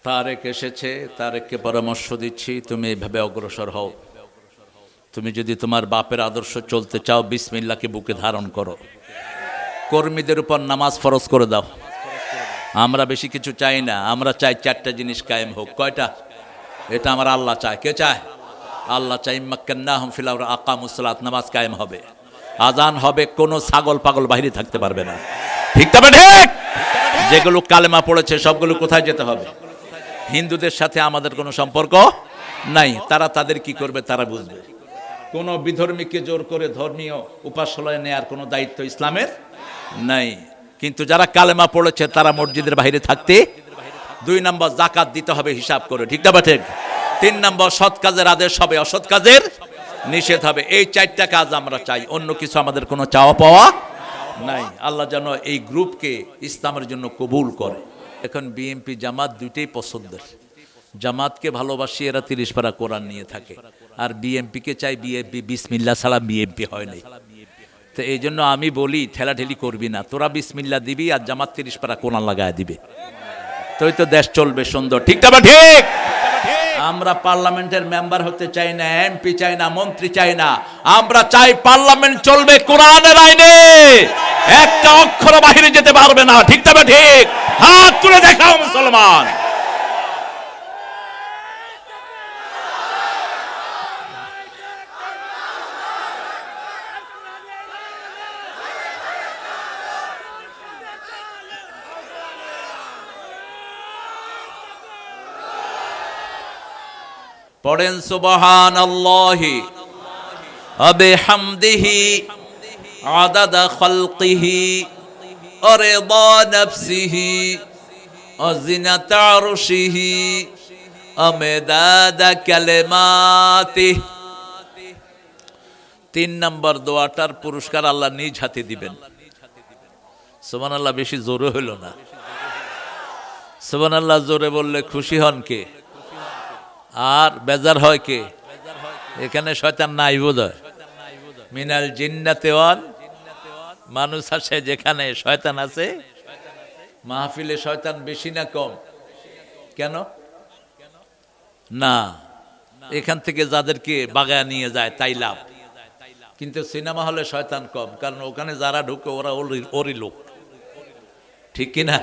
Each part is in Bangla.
তারেক এসেছে, তারেককে পরামর্শ দিচ্ছি, তুমি এইভাবে অগ্রসর হও। তুমি যদি তোমার বাপের আদর্শ চলতে চাও, বিসমিল্লাহকে বুকে ধারণ করো। কর্মীদের উপর নামাজ ফরজ করে দাও। আমরা বেশি কিছু চাই না, আমরা চাই চারটা জিনিস কায়েম হোক। কয়টা? এটা আমার আল্লাহ চায়। কে চায়? আল্লাহ চাই। মাক্কান্নাহুম ফিল আরদি আকামুস সালাত, নামাজ কায়েম হবে, আজান হবে, কোনো ছাগল পাগল বাইরে থাকতে পারবে না। ঠিক তবে ঠিক? যেগুলো কালেমা পড়েছে সবগুলো কোথায় যেতে হবে? হিন্দুদের সাথে আমাদের কোনো সম্পর্ক নাই। তারা তাদের কি করবে তারা বুঝবে। কোনো বিধর্মীকে জোর করে ধর্মীয় উপাসনায় নেয়ার কোনো দায়িত্ব ইসলামের নাই। কিন্তু যারা কালেমা পড়েছে তারা মসজিদের বাইরে থাকতে। 2 নম্বর, যাকাত দিতে হবে হিসাব করে। ঠিক না? ঠিক। 3 নম্বর, সৎ কাজের আদেশ হবে, অসৎ কাজের নিষেধ হবে। এই 4টা কাজ আমরা চাই, অন্য কিছু আমাদের কোনো চাওয়া পাওয়া নাই। আল্লাহ যেন এই গ্রুপকে ইসলামের জন্য কবুল করে। এখন বিএনপি জামাত দুইটাই পছন্দের। জামাতকে ভালোবাসি, এরা 30 পারা কোরআন নিয়ে থাকে, আর বিএনপিকে চাই বিএনপি বিসমিল্লাহ সালাম বিএনপি হয় নাই। তো এই জন্য আমি বলি, ঠেলাঠেলি করবি না, তোরা বিসমিল্লাহ দিবি আর জামাত 30 পারা কোরআন লাগায় দিবে, তোই তো দেশ চলবে সুন্দর। ঠিক না? ঠিক। আমরা পার্লামেন্টের মেম্বার হতে চাই না, এমপি চাই না, মন্ত্রী চাই না। আমরা চাই পার্লামেন্ট চলবে কোরআনের আইনে, একটা অক্ষর বাইরে যেতে পারবে না। ঠিক না? ঠিক। হাত তুলে দেখাও মুসলমান। পড়েন সুবহানাল্লাহি ওয়া বিহামদিহি আদাদা খালকিহি ওয়া রিদা নাফসিহি ওয়া জিনাতা আরশিহি ওয়া মিদাদা কালিমাতিহি। 3 নম্বর দোয়াটার পুরস্কার আল্লাহ নিজ হাতে দিবেন। সুবহানাল্লাহ বেশি জোরে হইল না। সুবহানাল্লাহ জোরে বললে খুশি হন কে আর বেজার হয় কে? এখানে শয়তান নাই বোধহয়। মিনাল জিন্নাতি ওয়াল, মানুষ আছে যেখানে শয়তান আছে। মাহফিলে শয়তান বেশি না কম? কেন না? এখান থেকে যাদেরকে বাগায় নিয়ে যায় তাই লাভ। কিন্তু সিনেমা হলে শয়তান কম, কারণ ওখানে যারা ঢুকে ওরা ওরই লোক। ঠিক কিনা?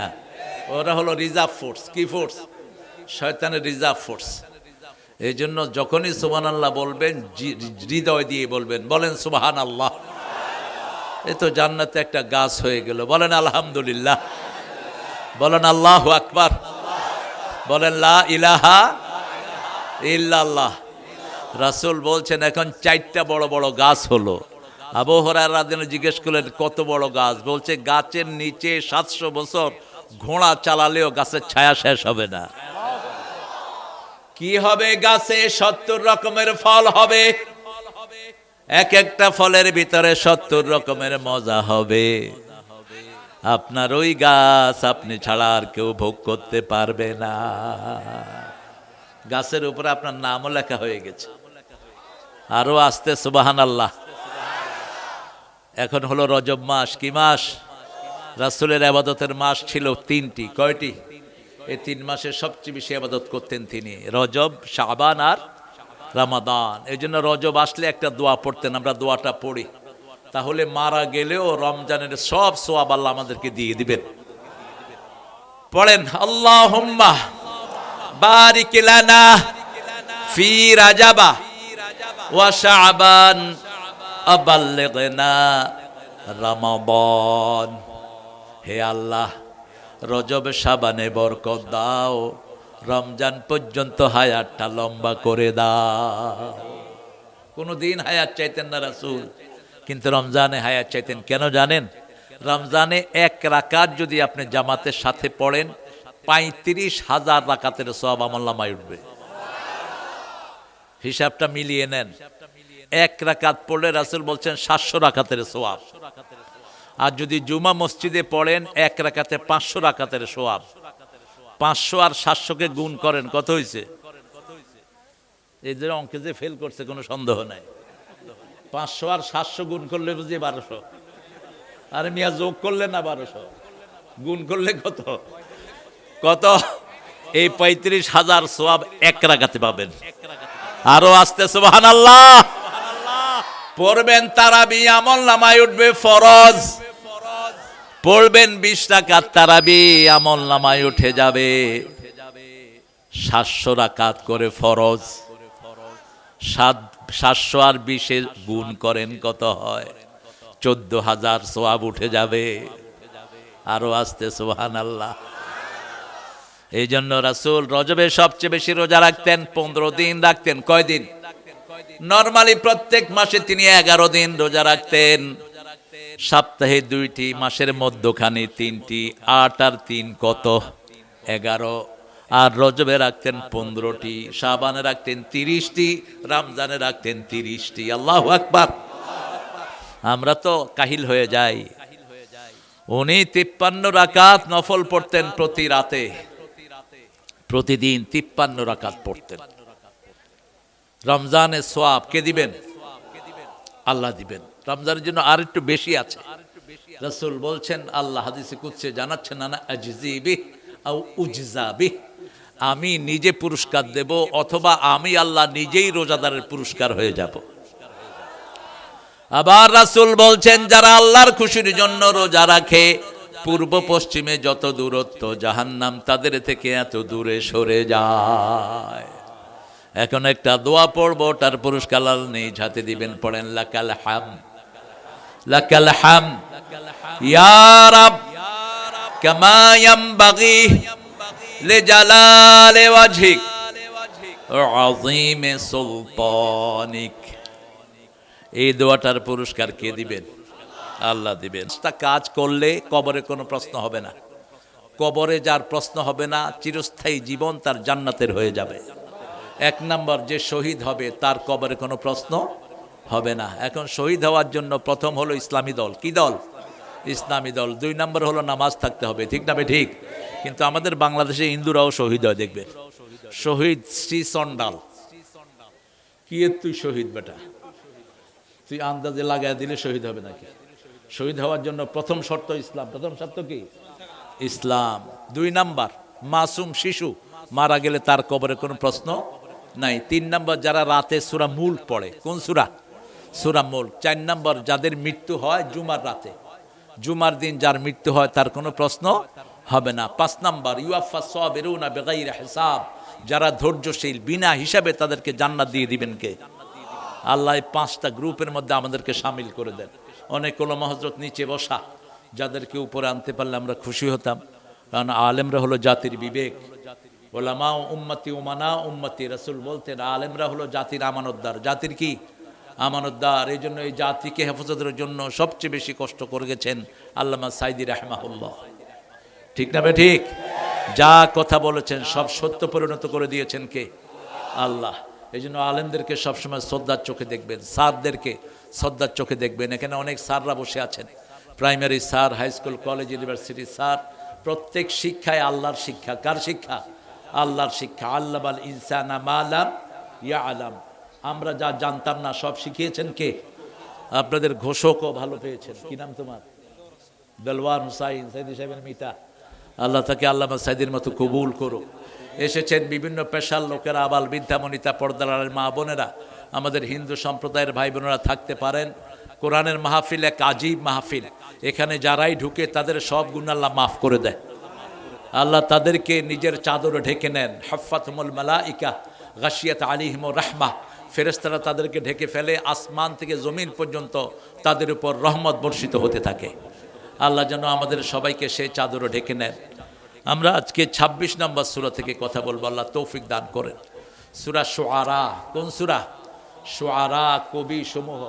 ওরা হলো রিজার্ভ ফোর্স। কি ফোর্স? শয়তানের রিজার্ভ ফোর্স। এই জন্য যখনই সুবহানাল্লাহ বলবেন হৃদয় দিয়ে বলবেন। বলেন সুবহানাল্লাহ। এই তো জান্নাতে একটা গাছ হয়ে গেল। বলেন আলহামদুলিল্লাহ। বলেন আল্লাহু আকবার। বলেন লা ইলাহা ইল্লাল্লাহ। রাসূল বলছেন এখন 4টা বড় বড় গাছ হলো। আবু হুরায়রা রাদিয়াল্লাহু জিজ্ঞেস করলেন কত বড় গাছ? বলছে গাছের নিচে 700 বছর ঘোড়া চালালেও গাছের ছায়া শেষ হবে না। কি হবে গাছে? 70 রকমের ফল হবে। এক একটা ফলের ভিতরে 70 রকমের মজা হবে। আপনার ওই গাছ আপনি ছাড়া আর কেউ ভোগ করতে পারবে না। গাছের উপরে আপনার নামও লেখা হয়ে গেছে। আরো আসতে সুবহানাল্লাহ। এখন হলো রজব মাস। কি মাস? রাসূলের ইবাদতের মাস ছিল 3টি। কয়টি? এই 3 মাসে সবচেয়ে বেশি ইবাদত করতেন তিনি, রজব, শাবান আর রমাদান। এই জন্য রজব আসলে একটা দোয়া পড়তেন, আমরা দোয়াটা পড়ি। তাহলে মারা গেলেও রমজানের সব সওয়াব আল্লাহ আমাদেরকে দিয়ে দিবেন। পড়েন আল্লাহুম্মা বারিক লানা ফি রাজাবা ওয়া শাবান আবাল্লিগনা রমাদান। হে আল্লাহ, রজব শাবানে বরকত দাও, রমজান পর্যন্ত হায়াতটা লম্বা করে দাও। কোনদিন হায়াত চাইতেন না রাসূল, কিন্তু রমজানে হায়াত চাইতেন। কেন জানেন? রমজানে 1 রাকাত যদি আপনি জামাতের সাথে পড়েন 35,000 রাকাতের সওয়াব আমলনামায় উঠবে। হিসাবটা মিলিয়ে নেন। 1 রাকাত পড়লে রাসূল বলছেন 700 রাকাতের সওয়াব। আর যদি জুমা মসজিদে পড়েন 1 রাকাতে 500 রাকাতের সওয়াব। 500 আর 700 গুণ করেন, কত হয়েছে? এই যে অঙ্কে যে ফেল করছে কোনো সন্দেহ নাই। 500 আর 700 গুণ করলে বুঝি 1200। আরে মিয়া যোগ করলে না 1200, গুণ করলে কত? কত? এই 35,000 সওয়াব এক রাকাতে পাবেন। আরো আসতে সুবহানাল্লাহ পড়বেন। তারাবি আমল নামায় উঠবে ফরজ, পড়বেন 20 রাকাত তারাবি আমল নামায় উঠে যাবে 700 রাকাত করে ফরজ। 700 আর 20 গুণ করেন কত হয়? 14,000 সওয়াব উঠে যাবে। আরো আসতে সুবহানাল্লাহ। এই জন্য রাসূল রজবে সবচেয়ে বেশি রোজা রাখতেন, 15 দিন রাখতেন। কয় দিন? নরমালি প্রত্যেক মাসে তিনি 11 দিন রোজা রাখতেন। সপ্তাহে 2টি, মাসের মধ্যখানে 3টি, 8 আর 3 কত? 11। আর রজবে রাখতেন 15টি, শাবানে রাখতেন 30টি, রমজানে রাখতেন 30টি। আল্লাহু আকবার। আমরা তো কাহিল হয়ে যাই। উনি 53 রাকাত নফল পড়তেন প্রতি রাতে, প্রতিদিন 53 রাকাত পড়তেন। রমজানের সওয়াব কে দিবেন? আল্লাহ দিবেন। রমজানের জন্য আর একটু বেশি আছে। রাসূল বলছেন, আল্লাহ হাদিসে কুদসি জানাচ্ছেন, আনা আজজি বিহি আও উজজা বিহি, আমি নিজে পুরস্কার দেব অথবা আমি আল্লাহ নিজেই রোজাদারের পুরস্কার হয়ে যাব। আবার রাসূল বলছেন, যারা আল্লাহর খুশির জন্য রোজা রাখে, পূর্ব পশ্চিমে যত দূরত্ব জাহান্নাম তাদের থেকে এত দূরে সরে যায়। এখন একটা দোয়া পড়বো, তার পুরস্কার আল্লাহ নিজ হাতে দিবেন। পড়েন, লাকাল হামদ লাকাল হামদ ইয়া রাব কামা ইয়ামবাগি লিজালালি ওয়াজহিক ওয়া আযীমি সুলতানিক। এই দোয়াটার পুরস্কার কে দিবেন? আল্লাহ দিবেন। তা কাজ করলে কবরে কোনো প্রশ্ন হবে না। কবরে যার প্রশ্ন হবে না, চিরস্থায়ী জীবন তার জান্নাতের হয়ে যাবে। 1 নম্বর, যে শহীদ হবে তার কবরে কোনো প্রশ্ন হবে না। এখন শহীদ হওয়ার জন্য প্রথম হলো ইসলামী দল। কি দল? ইসলামী দল। 2 নম্বর হলো নামাজ থাকতে হবে। ঠিক না? ঠিক। কিন্তু আমাদের বাংলাদেশে হিন্দুরাও শহীদ হয়, দেখবেন। শহীদ শ্রী চন্ডাল। কি তুই শহীদ বেটা, তুই আন্দাজে লাগাই দিলে শহীদ হবে নাকি? শহীদ হওয়ার জন্য প্রথম শর্ত ইসলাম। প্রথম শর্ত কি? ইসলাম। 2 নাম্বার, মাসুম শিশু মারা গেলে তার কবরে কোনো প্রশ্ন নাই। 3 নাম্বার, যারা রাতে সূরা মুলক পড়ে। কোন সূরা? সূরা মুলক। 4 নাম্বার, যাদের মৃত্যু হয় জুমার রাতে, জুমার দিন যার মৃত্যু হয় তার কোনো প্রশ্ন হবে না। 5 নাম্বার, ইউয়াফাস সাবিরুনা বিগাইরি হিসাব, যারা ধৈর্যশীল বিনা হিসাবে তাদেরকে জান্নাত দিয়ে দিবেন কে? আল্লাহ। 5টা গ্রুপের মধ্যে আমাদেরকে শামিল করে দেন। অনেক ওলামা হযরত নিচে বসা, যাদেরকে উপরে আনতে পারলে আমরা খুশি হতাম। কারণ আলেমরা হলো জাতির বিবেক। ওলামা উম্মতি উমানা উম্মতি, রাসূল বলতেন আলেমরা হলো জাতির আমানতদার। জাতির কি? আমানতদার। এই জন্য এই জাতিকে হেফাজতের জন্য সবচেয়ে বেশি কষ্ট করে গেছেন আল্লামা সাইদি রাহমাহুল্লাহ। ঠিক না? ঠিক। যা কথা বলেছেন সব সত্য পরিণত করে দিয়েছেন কে? আল্লাহ। এই জন্য আলেমদেরকে সবসময় শ্রদ্ধার চোখে দেখবেন, স্যারদেরকে শ্রদ্ধার চোখে দেখবেন। এখানে অনেক স্যাররা বসে আছেন, primary sir, high school, college, university sir. প্রত্যেক শিক্ষায় আল্লাহর শিক্ষা। কার শিক্ষা? আল্লাহর শিক্ষা। আল্লামাল ইনসানা মা লাম ইয়ালাম, আমরা যা জানতাম না সব শিখিয়েছেন কে? আপনাদের ঘোষকও ভালো পেয়েছেন। কি নাম তোমার? দেলওয়ার হুসাইন সাইদি সাহেবের মিতা। আল্লাহ তাকে আল্লামা সাইদির মতো কবুল করো। এসেছেন বিভিন্ন পেশার লোকেরা, আবাল বিদ্যামণিতা, পর্দার মা বোনেরা, আমাদের হিন্দু সম্প্রদায়ের ভাই বোনেরা থাকতে পারেন। কোরআনের মাহফিল এক আজীব মাহফিল। এখানে যারাই ঢুকে তাদের সব গুনাহ আল্লাহ মাফ করে দেয়। আল্লাহ তাদেরকে নিজের চাদরে ঢেকে নেন। হাফাতুমুল মালাইকা গাশিয়াত আলাইহিমুর রাহমাহ, ফেরেশতারা তাদেরকে ঢেকে ফেলে। আসমান থেকে জমিন পর্যন্ত তাদের উপর রহমত বর্ষিত হতে থাকে। আল্লাহ যেন আমাদের সবাইকে সেই চাদরে ঢেকে নেন। আমরা আজকে 26 নম্বর সূরা থেকে কথা বলবো। আল্লাহ তৌফিক দান করেন। সূরা শুআরা। কোন সূরা? শুআরা, কবি সমূহ।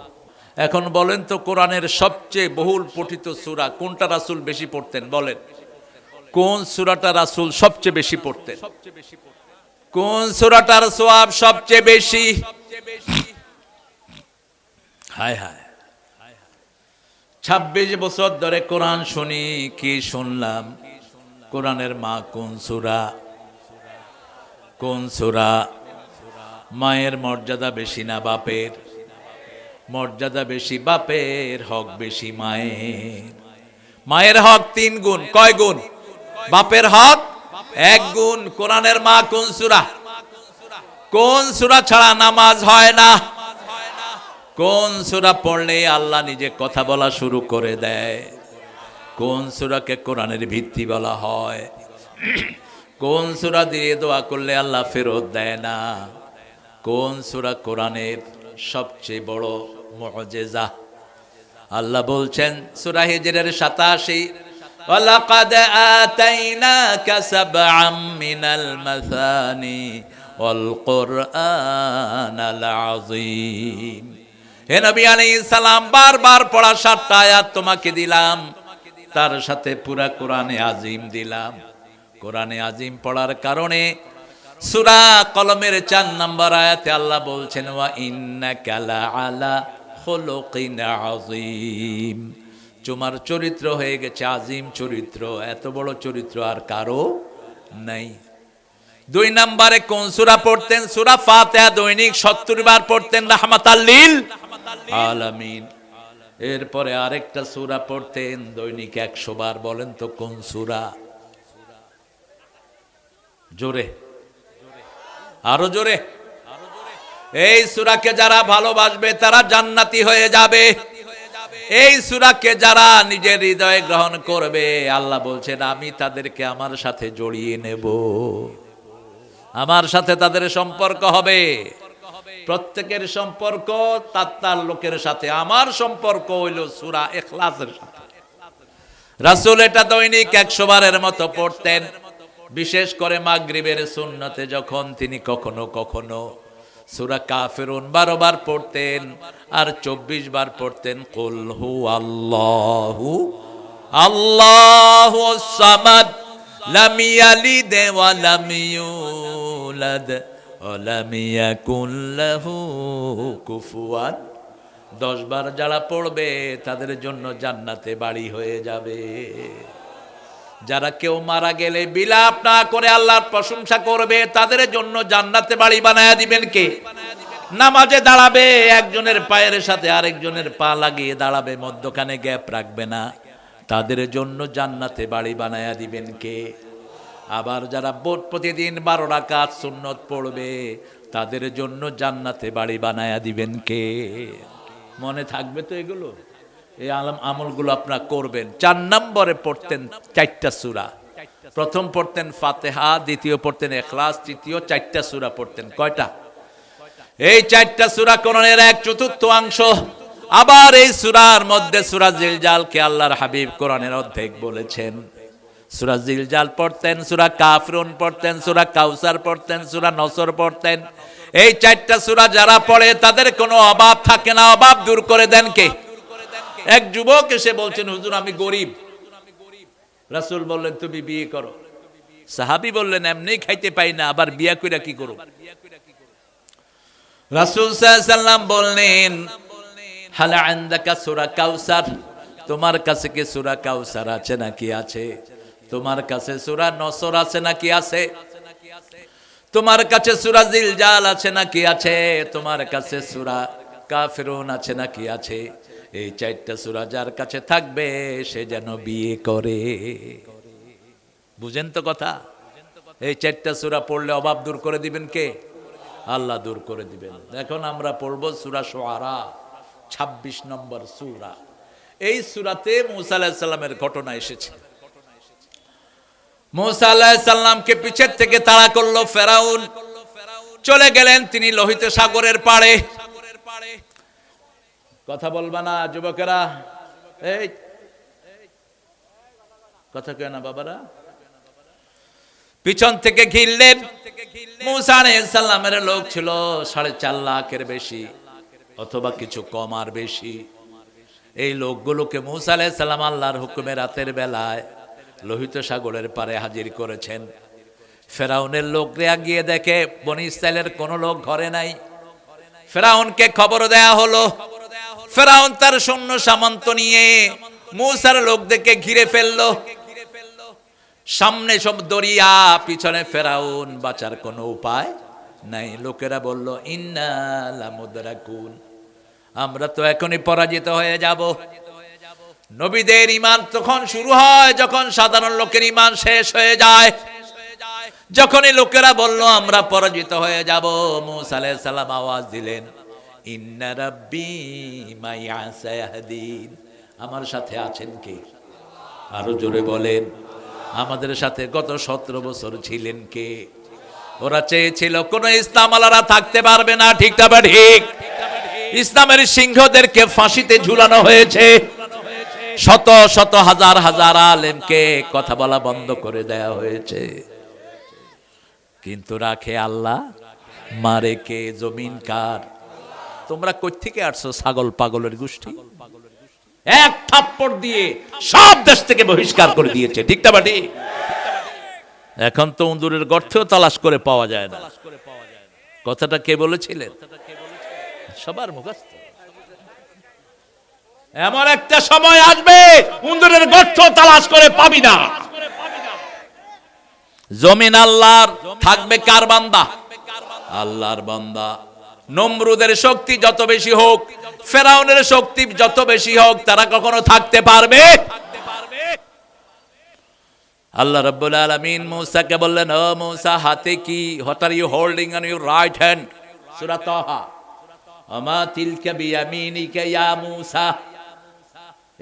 এখন বলেন তো, কোরআনের সবচেয়ে বহুল পঠিত সূরা কোনটা রাসূল বেশি পড়তেন? বলেন, কোন সূরাটা রাসূল সবচেয়ে বেশি পড়তেন? কোন সূরাটার সওয়াব সবচেয়ে বেশি? হায় হায়, 26 বছর ধরে কোরআন শুনি, কি শুনলাম? কোরআনের মা কোন সূরা? কোন সূরা? মায়ের মর্যাদা বেশি না বাপের? মর্যাদা বেশি বাপের, হক বেশি মায়ের। মায়ের হক 3 গুণ। কয় গুণ? বাপের হক এক গুণ। কোরআনের মা কোন সূরা? কোন সূরা ছাড়া নামাজ হয় না? কোন সূরা পড়লে আল্লাহ নিজে কথা বলা শুরু করে দেয়? কোন সূরাকে কোরআনের ভিত্তি বলা হয়? কোন সূরা দিয়ে দোয়া করলে আল্লাহ ফেরত দেয় না? কোন সূরা কোরআনের সবচেয়ে বড় মুআজিজা? আল্লাহ বলছেন সূরা হিজরের 87, ওয়ালাকাদ আতাইনাকা সাবআম মিনাল মাসানি ওয়াল কুরআনাল আযীম। হে নবী আলাইহিস সালাম, বারবার পড়া 7টা আয়াত তোমাকে দিলাম, তার সাথে পুরা কোরআনে আজিম দিলাম। কোরআনে আজিম পড়ার কারণে সূরা কলমের 4 নম্বর আয়াতে আল্লাহ বলছেন ওয়া ইন্নাকা লাআলা খুলুকিন আযীম। তোমার চরিত্র হয়ে গেছে আজিম চরিত্র, এত বড় চরিত্র আর কারো নাই। 2 নম্বরে কোন সূরা পড়তেন? সূরা ফাতিহা দৈনিক 70 বার পড়তেন রাহমাতাল লিল আলামিন। এরপরে আরেকটা সূরা পড়তেন দৈনিক 100 বার। বলেন তো কোন সূরা? জোরে, আরো জোরে। এই সূরাকে যারা ভালোবাসবে তারা জান্নাতি হয়ে যাবে। এই সূরাকে যারা নিজের হৃদয়ে গ্রহণ করবে, আল্লাহ বলছেন আমি তাদেরকে আমার সাথে জড়িয়ে নেব, আমার সাথে তাদের সম্পর্ক হবে। প্রত্যেকের সম্পর্ক তার লোকের সাথে। আমার সম্পর্ক হইল সূরা ইখলাসের সাথে। রাসূল এটা দৈনিক 100 বারের মতো পড়তেন। বিশেষ করে মাগরিবের সুন্নতে যখন তিনি কখনো কখনো সূরা কাফিরুন 12 বার পড়তেন আর 24 বার পড়তেন কুল হু আল্লাহু আল্লাহুস সামাদ লাম ইয়ালিদ ওয়া লাম ইউলাদ ওয়া লাম ইয়াকুল লাহু কুফুয়ান। 10 বার যারা পড়বে তাদের জন্য জান্নাতে বাড়ি হয়ে যাবে। যারা কেউ মারা গেলে বিলাপ না করে আল্লাহর প্রশংসা করবে, তাদের জন্য জান্নাতে বাড়ি বানায়া দিবেন কে? নামাজে দাঁড়াবে, একজনের পায়ের সাথে আরেকজনের পা লাগিয়ে দাঁড়াবে, মধ্যখানে গ্যাপ রাখবে না, তাদের জন্য জান্নাতে বাড়ি বানায়া দিবেন কে? আবার যারা প্রতিদিন 12 রাকাত সুন্নত পড়বে, তাদের জন্য জান্নাতে বাড়ি বানায়া দিবেন কে? মনে থাকবে তো এগুলো? এই আমলগুলো আপনারা করবেন। 4 নম্বরে পড়তেন 4টা সূরা। প্রথম পড়তেন ফাতিহা, দ্বিতীয় পড়তেন ইখলাস, তৃতীয় 4টা সূরা পড়তেন। কয়টা? এই 4টা সূরা কোরআনের 1/4 আবার এই সূরার মধ্যে সূরা জিলজালকে আল্লাহর হাবিব কোরআনের অর্ধেক বলেছেন। সূরা জিলজাল পড়তেন, সূরা কাফিরুন পড়তেন, সূরা কাউসার পড়তেন, সূরা নসর পড়তেন। এই 4টা সূরা যারা পড়ে তাদের কোনো অভাব থাকে না। অভাব দূর করে দেন কে? এক যুবক এসে বলছেন হুজুর আমি গরিব। রাসূল বললেন তুমি বিয়ে করো। সাহাবী বললেন এমনি খাইতে পাই না, আবার বিয়া কইরা কি করব? রাসূল সাল্লাল্লাহু আলাইহি সাল্লাম বললেন হাল আনদাকা সূরা কাউসার, তোমার কাছে কি সূরা কাউসার আছে নাকি আছে? তোমার কাছে সূরা নসর আছে নাকি আছে? তোমার কাছে সূরা জিলজাল আছে নাকি আছে? তোমার কাছে সূরা কাফিরুন আছে নাকি আছে? এই 4টা সূরা যার কাছে থাকবে সে যেন বিয়ে করে। বুঝেন তো কথা? এই 4টা সূরা পড়লে অভাব দূর করে দিবেন কে? আল্লাহ দূর করে দিবেন। এখন আমরা পড়ব সূরা শুআরা, 26 নম্বর সূরা। এই সূরাতে মূসা আলাইহিস সালামের ঘটনা এসেছে। মূসা আলাইহিস সালামকে পিছের থেকে তাড়া করলো ফেরাউন। চলে গেলেন তিনি লোহিত সাগরের পাড়ে। কথা বলবা না যুবকেরা? এই কথা কয় না বাবারা? পিছন থেকে ঘিরলেন। মূসা আলাইহিস সালামের লোক ছিল 4.5 লাখের বেশি, অথবা কিছু কম আর বেশি। এই লোকগুলোকে মূসা আলাইহিস সালাম আল্লাহর হুকুমে রাতের বেলায় লোহিত সাগরের পারে হাজির করেছেন। ফেরাউনের লোকরা গিয়ে দেখে বনি ইসরাইলের কোনো লোক ঘরে নাই। ফেরাউনকে খবর দেয়া হলো। ফেরাউন তার সৈন্য সামন্ত নিয়ে মূসার লোকদেরকে ঘিরে ফেললো। সামনে সব দরিয়া, পিছনে ফেরাউন, বাঁচার কোনো উপায় নাই। লোকেরা বলল ইন্না লামুদরাকুন, আমরা তো এখনই পরাজিত হয়ে যাব। নবীদের ঈমান তখন শুরু হয় যখন সাধারণ লোকের ঈমান শেষ হয়ে যায়। যখনই লোকেরা বলল আমরা পরাজিত হয়ে যাব, মূসা আলাইহিস সালাম আওয়াজ দিলেন, ইন্না রাব্বি মাইয়া সায়াহদিন। আমার সাথে আছেন কে? আরো জোরে বলেন, আমাদের সাথে গত 17 বছর ছিলেন কে? ওরা চেয়েছিল কোন ইসলাম আলারা থাকতে পারবে না, ঠিক না ঠিক? ইসলামের সিংহদেরকে ফাঁসিতে ঝুলানো হয়েছে, শত শত হাজার হাজার আলেমকে কথা বলা বন্ধ করে দেয়া হয়েছে, কিন্তু রাখে আল্লাহ, মারে কে? জমিন কার? তোমরা কই থেকে আসছো ছাগল পাগলের গোষ্ঠী? এক থাপ্পড় দিয়ে সব দেশ থেকে বহিষ্কার করে দিয়েছে, ঠিক না ঠিক? এখন তো উন্দুরের গর্তেও তালাশ করে পাওয়া যায় না। কথাটা কে বলেছিলেন? সবার মুখস্থ। এমন একটা সময় আসবে উন্দুরের গর্ত তালাশ করে পাবি না। জমিন আল্লাহর, থাকবে কার বান্দা? আল্লাহর বান্দা। নমরুদের শক্তি যত বেশি হোক, ফেরাউনের শক্তি যত বেশি হোক, তারা কখনো থাকতে পারবে? আল্লাহ রাব্বুল আলামিন মূসাকে বললেন, ও মূসা, হাতে কি? What are you holding on your right hand? Surah Taha. আমা তিলকা বিয়ামিনিকা ইয়া মূসা।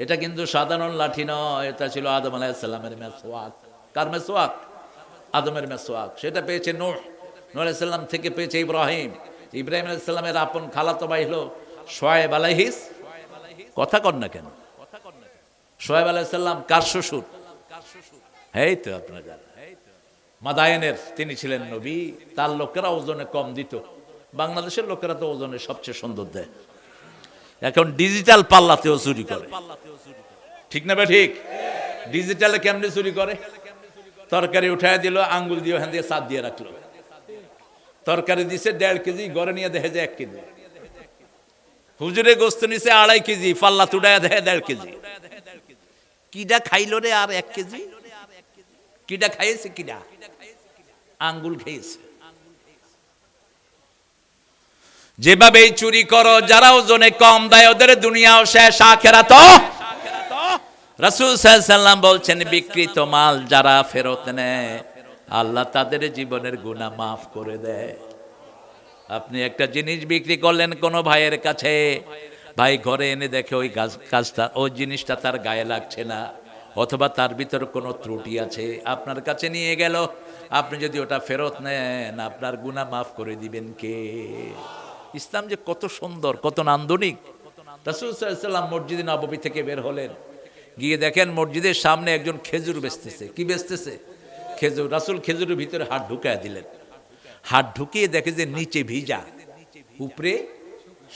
এটা কিন্তু সাধারণ লাঠি নয়, এটা ছিল আদম আলাইহিস সালামের মেসওয়াক। কার মেসওয়াক? আদমের মেসওয়াক। সেটা পেয়েছে নূহ, নূহ আলাইহিস সালাম থেকে পেয়েছে ইব্রাহিম, ইব্রাহিম আলাইহিস সালামের আপন খালাতো ভাই হলো শুআয়ব আলাইহিস। কথা কন না কেন? শুআয়ব আলাইহিস সালাম কার শ্বশুর? এই তো আপনারা জানেন, মাদায়েনের তিনি ছিলেন নবী। তার লোকেরা ওজনে কম দিত, বাংলাদেশের লোকেরা তো ওজনে সবচেয়ে সুন্দর দেয়। এখন ডিজিটাল পাল্লাতেও চুরি করে, ঠিক না ভাই? ঠিক। ডিজিটালে কেমনে চুরি করে? তরকারি উঠায় দিল, আঙ্গুল দিয়ে ওখান দিয়ে চাপ দিয়ে রাখলো। তরকারি দিছে 1.5 কেজি, ঘরে নিয়ে দেখে যে 1 কেজি। হুজুরে গোস্ত নিছে 2.5 কেজি, পাল্লা তুড়ায় দেখে 1.5 কেজি। কিডা খাইলো রে আর 1 কেজি? কিডা খাইয়েছে? কিডা? আঙ্গুল খেয়েছে। যেভাবে চুরি করো, যারা ওজনে কম দেয় ওদের দুনিয়াও শেষ, আখিরাতও। রাসূল সাল্লাল্লাহু আলাইহি সাল্লাম বলছেন, বিকৃত মাল যারা ফেরত নেয় আল্লাহ তাদের জীবনের গুনাহ মাফ করে দেয়। আপনি একটা জিনিস বিক্রি করলেন কোন ভাইয়ের কাছে, ভাই ঘরে এনে দেখে ওই কাজটা, ওই জিনিসটা তার গায়ে লাগছে না, অথবা তার ভিতর কোনো ত্রুটি আছে, আপনার কাছে নিয়ে গেল, আপনি যদি ওটা ফেরত নেন আপনার গুনাহ মাফ করে দিবেন কে? ইসলাম যে কত সুন্দর, কত নান্দনিক। রাসূল সাল্লাল্লাহু আলাইহি সাল্লাম মসজিদে নববী থেকে বের হলেন, গিয়ে দেখেন মসজিদের সামনে একজন খেজুর বেচতেছে। কি বেচতেছে? খেজুর। রাসূল খেজুরের ভিতরে হাত ঢুকায় দিলেন, হাত ঢুকিয়ে দেখে যে নিচে ভিজা, উপরে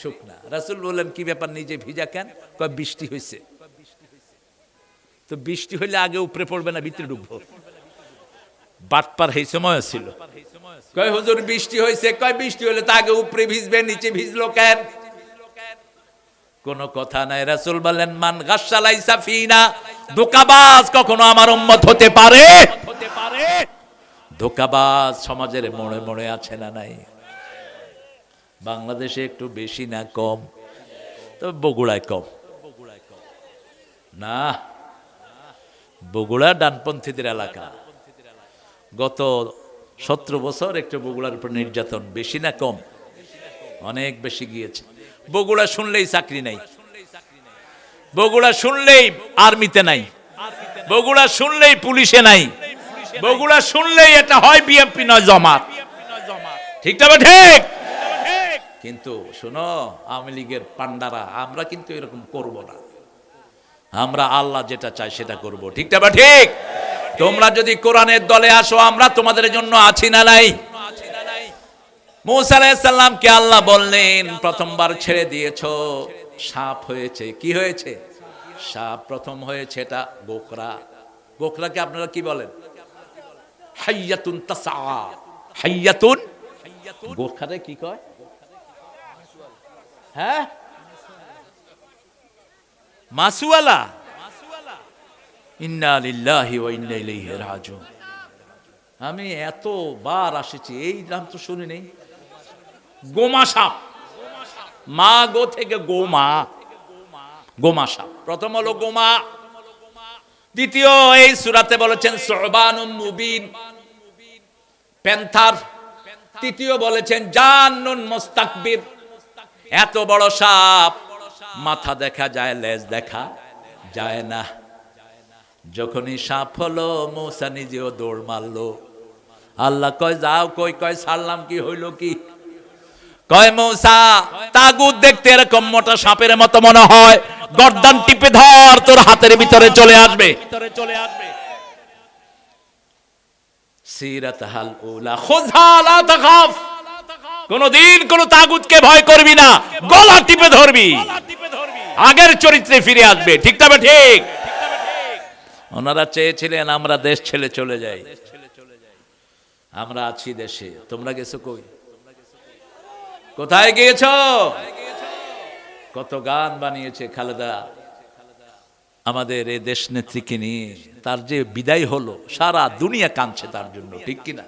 শুকনা। রাসূল বললেন, কি ব্যাপার, নিচে ভিজা কেন? কয় বৃষ্টি হয়েছে। তো বৃষ্টি হইলে আগে উপরে পড়বে না ভিতরে ঢুকবো? বাটপার এই সময় ছিল। কয় হুজুর বৃষ্টি হয়েছে। কয় বৃষ্টি হলে তো আগে উপরে ভিজবে, নিচে ভিজলো কেন? কোনো কথা নাই। রাসূল বললেন, মান গাশশা লাইসা ফিনা, ধোঁকাবাজ কখনো আমার উম্মত হতে পারে? ধোঁকাবাজ সমাজের মোড়ে মোড়ে আছে না নাই? বাংলাদেশে একটু বেশি না কম? তবে বগুড়ায় কম না। বগুড়া ডানপন্থীদের এলাকা। গত 17 বছর একটু বগুড়ার উপর নির্যাতন বেশি না কম? অনেক বেশি গিয়েছে। বগুড়া শুনলেই চাকরি নাই, বগুড়া শুনলেই আর্মিতে নাই, বগুড়া শুনলেই পুলিশে নাই, বগুড়া শুনলেই এটা হয় বিএনপি নয় জামাত, ঠিক না ঠিক? কিন্তু শোনো, আওয়ামী লীগের পান্ডারা, আমরা কিন্তু এরকম করব না। আমরা আল্লাহ যেটা চাই সেটা করব, ঠিক না ঠিক? তোমরা যদি কোরআনের দলে আসো, আমরা তোমাদের জন্য আছি না নাই? মূসা আলাইহিস সালামকে আল্লাহ বললেন, প্রথমবার ছেড়ে দিয়েছো, সাপ হয়েছে। কি হয়েছে? সাপ প্রথম হয়েছে। এটা গোকরা। গোকরাকে আপনারা কি বলেন? হাইয়াতুন তাসা। হাইয়াতুন, গোকরারে কি কয়? হ্যাঁ, মাসুয়ালা। ইন্না লিল্লাহি ওয়া ইন্না ইলাইহি রাজিউন। আমি এতবার আসেছি, এই নাম তো শুনি নেই। গোমা সাপ, মা গো থেকে গোমা, গোমা সাপ। প্রথম হলো গোমা, দ্বিতীয় এই সূরাতে বলেছেন সুবানুম মুবিন। প্যান্থার। তৃতীয় বলেছেন জান্নুন মুস্তাকবির, এত বড় সাপ, মাথা দেখা যায়, লেজ দেখা যায় না। যখনই সাপ হলো, মূসা নিজেও দৌড় মারলো। আল্লাহ কয় যাও, কয় ছাড়লাম, কি হইল কি? কয় মূসা, তাগুত দেখতে এরকম মোটা সাপের মতো মনে হয়, গর্দান টিপে ধর, তোর হাতের ভিতরে চলে আসবে। সিরাতাহাল উলা খুযহা লা তাখাফ, কোনদিন কোন তাগুতকে ভয় করবি না, গলা টিপে ধরবি, আগের চরিত্রে ফিরে আসবে। ঠিক তবে ঠিক। ওনারা চেয়েছিলেন আমরা দেশ ছেড়ে চলে যাই। আমরা আছি দেশে, তোমরা গেছো কই? কোথায় গিয়েছ? কত গান বানিয়েছে খালেদা আমাদের এই দেশ নেত্রীকে নিয়ে। তার যে বিদায় হলো, সারা দুনিয়া কাঁদছে তার জন্য, ঠিক কিনা?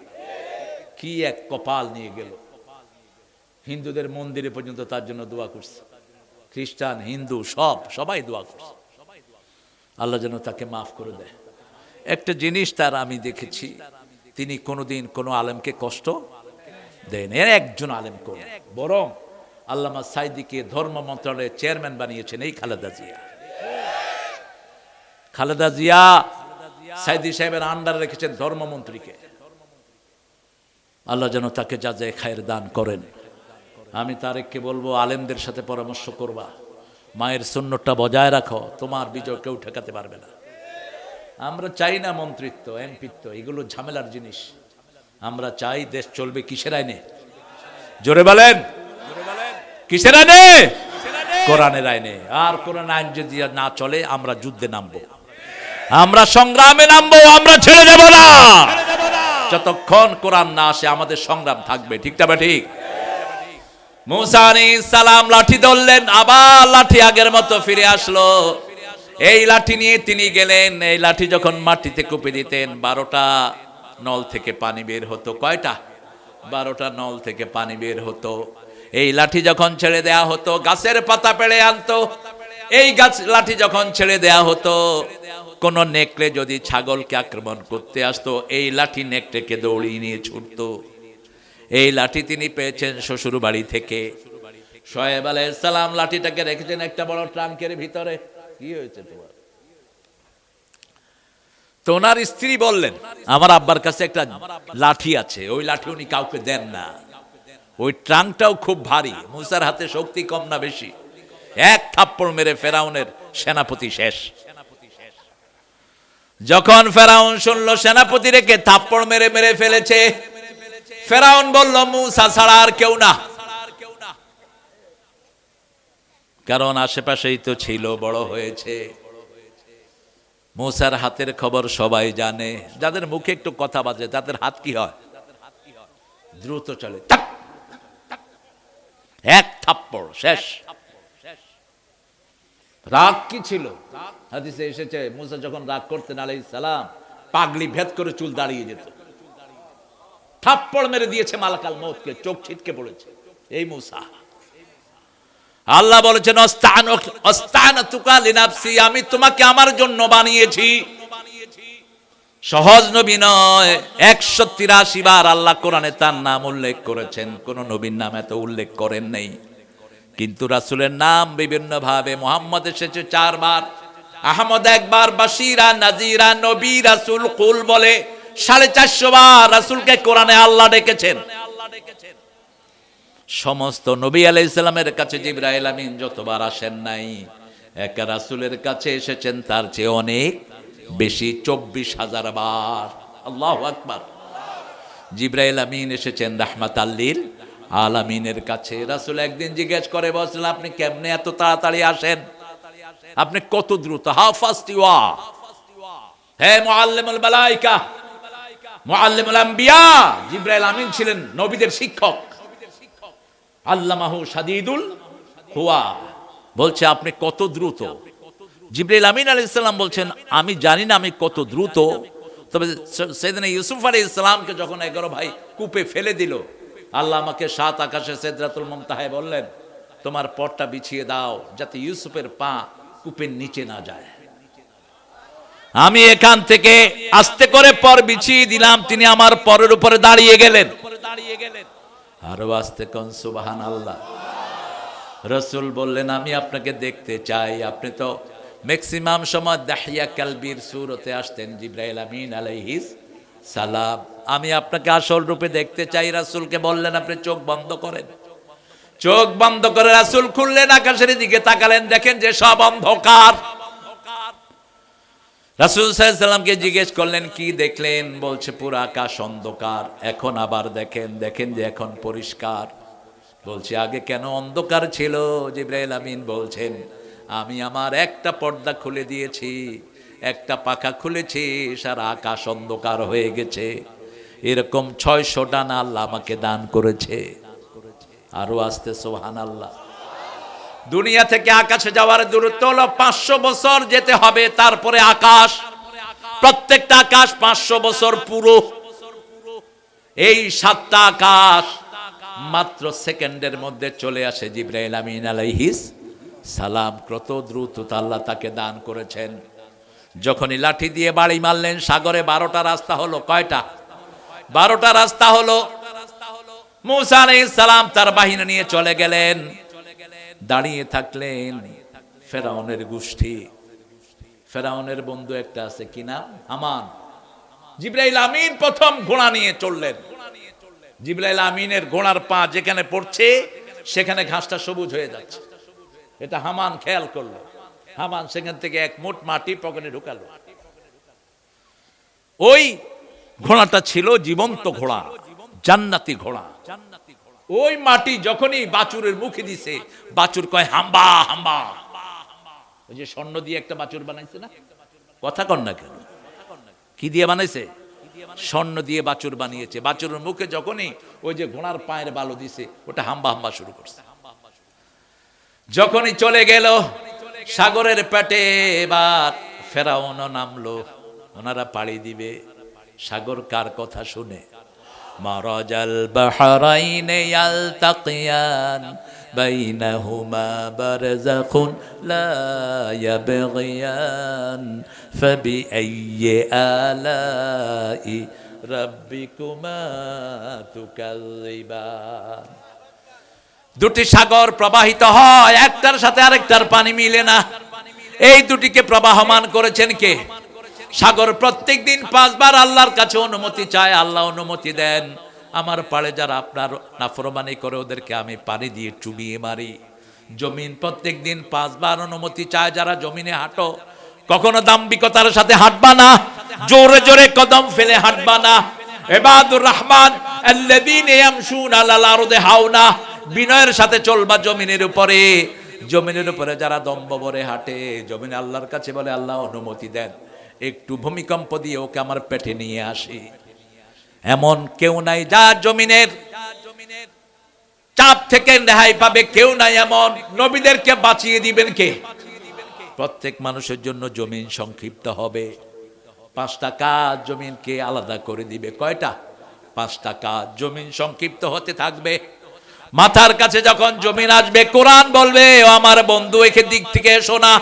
কি এক কপাল নিয়ে গেল। হিন্দুদের মন্দিরে পর্যন্ত তার জন্য দোয়া করছে, খ্রিস্টান হিন্দু সবাই দোয়া করছে, আল্লাহ যেন তাকে মাফ করে দেয়। একটা জিনিস তার আমি দেখেছি, তিনি কোনোদিন কোনো আলেমকে কষ্ট দেন, একজন আলেম কোন, বরং আল্লামা সাইদিকে ধর্ম মন্ত্রণালয়ের চেয়ারম্যান বানিয়েছেন এই খালেদা জিয়া। খালেদা জিয়া সাইদি সাহেবের আন্ডারে রেখেছেন ধর্মমন্ত্রীকে। আল্লাহ যেন তাকে জাযায়ে খায়ের দান করেন। আমি তারেককে বলবো, আলেমদের সাথে পরামর্শ করবা, মায়ের সুন্নতটা বজায় রাখো, তোমার বিজয় কেউ ঠেকাতে পারবে না। আমরা চাই না মন্ত্রিত্ব, এমপিত্ব, এগুলো ঝামেলার জিনিস। আমরা চাই দেশ চলবে কিসের আইনে? জোরে বলেন, কিসের আইনে? কোরআনের আইনে। আর কোরআন আইন যদি না চলে, আমরা যুদ্ধে নামবো, আমরা সংগ্রামে নামবো, আমরা ছেড়ে যাব না। যতক্ষণ কোরআন না আসে আমাদের সংগ্রাম থাকবে। ঠিক না ঠিক? মূসা আলাইহিস সালাম লাঠি ধরলেন, আবার লাঠি আগের মতো ফিরে আসলো। এই লাঠি নিয়ে তিনি গেলেন। এই লাঠি যখন মাটিতে কুপে দিতেন, 12টা নল থেকে পানি বের হতো। কয়টা? 12টা নল থেকে পানি বের হতো। এই লাঠি যখন ছেড়ে দেয়া হতো, গাছের পাতা পেড়ে আনতো। এই গাছ লাঠি যখন ছেড়ে দেয়া হতো, কোন নেকড়ে যদি ছাগলকে আক্রমণ করতে আসতো, এই লাঠি নেকড়েকে দৌড়িয়ে নিয়ে ছুটতো। এই লাঠি তিনি পেয়েছেন শ্বশুর বাড়ি থেকে। শোয়েব আলাইহিস সালাম লাঠিটাকে রেখেছেন একটা বড় ট্রাঙ্কের ভিতরে। কি হয়েছে তোমার? তো ওনার স্ত্রী বললেন, আমার আব্বার কাছে একটা লাঠি আছে, ওই লাঠি উনি কাউকে দেন না। ওই ট্রাঙ্কটাও খুব ভারী, মূসার হাতে শক্তি কম না বেশি? এক থাপ্পড় মেরে ফেরাউনের সেনাপতি শেষ। যখন ফেরাউন শুনলো সেনাপতি রেখে থাপ্পড় মেরে মেরে ফেলেছে, ফেরাউন বলল মূসা ছাড়া আর কেউ না। কারণ আশেপাশেই তো ছিল, বড় হয়েছে। মূসার হাতের খবর সবাই জানে, যাদের মুখে একটু কথা বাজে তাদের হাত কি হয়? দ্রুত চলে। এক থাপ্পড় শেষ। রাগ কি ছিল? হাদিসে এসেছে, মূসা যখন রাগ করতেন আলাইহিস সালাম, পাগড়ি ভেদ করে চুল দাঁড়িয়ে যেত। থাপ্পড় মেরে দিয়েছে মালাকাল মউতকে, চোখ ছিটকে পড়েছে এই মূসা। আল্লাহ বলেছেন, অস্তানাতুকা লিনাফসি, আমি তোমাকে আমার জন্য বানিয়েছি। সহজ নবী নয়। 183 বার আল্লাহ কোরআনে তার নাম উল্লেখ করেছেন, কোন নবীর নাম এত উল্লেখ করেন নাই। কিন্তু রাসূলের নাম বিভিন্ন ভাবে, মুহাম্মদ এসেছে 4 বার, আহমদ 1 বার, বাশিরা নাজিরা, নবী রাসূল কুল বলে 450 বার রাসূলকে কোরআনে আল্লাহ ডেকেছেন। সমস্ত নবী আলাইহিস সালামের কাছে জিবরাইল আমিন যতবার আসেন নাই, একা রাসূলের কাছে এসেছেন তার চেয়ে অনেক বেশি, 24,000 বার। আল্লাহু আকবার। জিবরাইল আমিন এসেছেন রাহমাতাল লিল আলামিনের কাছে। রাসূল একদিন জিজ্ঞেস করে বললেন, আপনি কেমনে এত তাড়াতাড়ি আসেন? আপনি কত দ্রুত? How fast you are. হে মুআল্লিমুল মালায়েকা, মুআল্লিমুল আম্বিয়া, জিবরাইল আমিন ছিলেন নবীদের শিক্ষক। আল্লামাহু শাদীদুল কুওয়া, বলছে আপনি কত দ্রুত। জিবরাইল আমিন আলাইহিস সালাম বলছেন, আমি জানি না আমি কত দ্রুত, তবে সাইয়েদনা ইউসুফ আলাইহিস সালামকে যখন 11 ভাই কূপে ফেলে দিল, আল্লাহ আমাকে 7 আকাশে সিদরাতুল মুনতাহায় বললেন, তোমার পথটা বিছিয়ে দাও যাতে ইউসুফের পা কূপের নিচে না যায়। আমি এখান থেকে আস্তে করে পর বিছিয়ে দিলাম, তিনি আমার পরের উপরে দাঁড়িয়ে গেলেন। আরো আস্তে কোন সুবহানাল্লাহ। রাসূল বললেন, আমি আপনাকে দেখতে চাই। আপনি তো ম্যাক্সিমাম সময় দাহিয়া কালবির সূরতে আসতেন, জিবরাইল আমিন আলাইহিস সালাম। আমি আপনাকে আসল রূপে দেখতে চাই। রাসূলকে বললেন, আপনি চোখ বন্ধ করেন। চোখ বন্ধ করে রাসূল খুললেন, আকাশের দিকে তাকালেন, দেখেন যে সব অন্ধকার। রাসূল সাল্লাল্লাহু আলাইহি ওয়াসাল্লামকে জিজ্ঞেস করলেন, কি দেখলেন? বলছে, পুরো আকাশ অন্ধকার। এখন আবার দেখেন, দেখেন যে এখন পরিষ্কার। বলছে, আগে কেন অন্ধকার ছিল? জিবরাইল আমিন বলছেন, আমি আমার একটা পর্দা খুলে দিয়েছি, একটা পাখা খুলেছি, সারা আকাশ অন্ধকার হয়ে গেছে। এরকম 600 ডানা আল্লাহ আমাকে দান করেছে। আরো আস্তে সুবহানাল্লাহ। দুনিয়া থেকে আকাশে যাওয়ার দূরত্ব হলো 500 বছর যেতে হবে, তারপরে আকাশ। প্রত্যেকটা আকাশ 500 বছর পুরো। এই 7টা আকাশ মাত্র সেকেন্ডের মধ্যে চলে আসে জিবরাইল আমিন আলাইহিস সালাম। কত দ্রুত আল্লাহ তাকে দান করেছেন। যখনই লাঠি দিয়ে বাড়ি মারলেন, সাগরে 12টা রাস্তা হলো। কয়টা? 12টা রাস্তা হলো। মূসা আলাইহিস সালাম তার বাহিনী নিয়ে চলে গেলেন। দাঁড়িয়ে থাকলেন ফেরাউনের গোষ্ঠী। ফেরাউনের বন্ধু একটা আছে, কি নাম? হামান। জিবরাইল আমিন প্রথম ঘোড়া নিয়ে চললেন। জিবরাইল আমিনের ঘোড়ার পা যেখানে পড়ছে সেখানে ঘাসটা সবুজ হয়ে যাচ্ছে। এটা হামান খেয়াল করলো। হামান সেখান থেকে এক মুঠ মাটি পকেটে ঢুকালো। ওই ঘোড়াটা ছিল জীবন্ত ঘোড়া, জান্নাতি ঘোড়া। ওই মাটি যখনই বাছুরের মুখে দিছে, বাছুর কয় হাম্বা হাম্বা। ওই যে স্বর্ণ দিয়ে একটা বাছুর বানাইছে না, কথা কন না কেন? কি দিয়ে বানাইছে? স্বর্ণ দিয়ে বাছুর বানিয়েছে। বাছুরের মুখে যখনই ওই যে ঘোড়ার পায়ের বালু দিছে, ওটা হাম্বা হাম্বা শুরু করছে। যখনই চলে গেল সাগরের পেটে, এবার ফেরাউনও নামলো। ওনারা পাড়ি দিবে। সাগর কার কথা শুনে? মারাজাল বাহরাইনে ইয়ালতাকিয়ান বাইনাহুমা বারযাখুন লা ইয়াবগিয়ান ফাবিআইয়ি আলাই রাব্বিকুমা তুকাযিবান। দুটি সাগর প্রবাহিত হয়, একটার সাথে আরেকটার পানি মিলে না। এই দুটিকে প্রবাহমান করেছেন কে? সাগর প্রত্যেক দিন 5 বার আল্লাহর কাছে অনুমতি চায়, আল্লাহ অনুমতি দেন। আমার পাড়ে যারা আপনার নাফরমানি করে, ওদেরকে আমি পানি দিয়ে চুবিয়ে মারি। জমিন প্রত্যেক দিন 5 বার অনুমতি চায়। যারা জমিনে হাঁটো, কখনো দাম্ভিকতার সাথে হাঁটবা না, জোরে জোরে কদম ফেলে হাঁটবা না। ইবাদুর রহমান আল্লাযীনা ইয়ামশুনা আলাল আরদি হাওনা, বিনয়ের সাথে চলবা জমিনের উপরে। জমিনের উপরে যারা দম্ভ ভরে হাঁটে, জমিনে আল্লাহর কাছে বলে, আল্লাহ অনুমতি দেন, একটু ভূমিকম্প দিয়ে ওকে আমার পেটে নিয়ে আসি। এমন কেউ নাই যা জমিনের চাপ থেকে রেহাই পাবে, কেউ নাই এমন। নবীদেরকে বাঁচিয়ে দিবেন কে? প্রত্যেক মানুষের জন্য জমিন সংক্ষিপ্ত হবে। 5টা কাজ জমিনকে আলাদা করে দিবে। কয়টা? 5টা কাজ। জমিন সংক্ষিপ্ত হতে থাকবে। মাথার কাছে যখন জমিন আসবে, কোরআন বলবে, ও আমার বন্ধু একে দিক থেকে এসো না।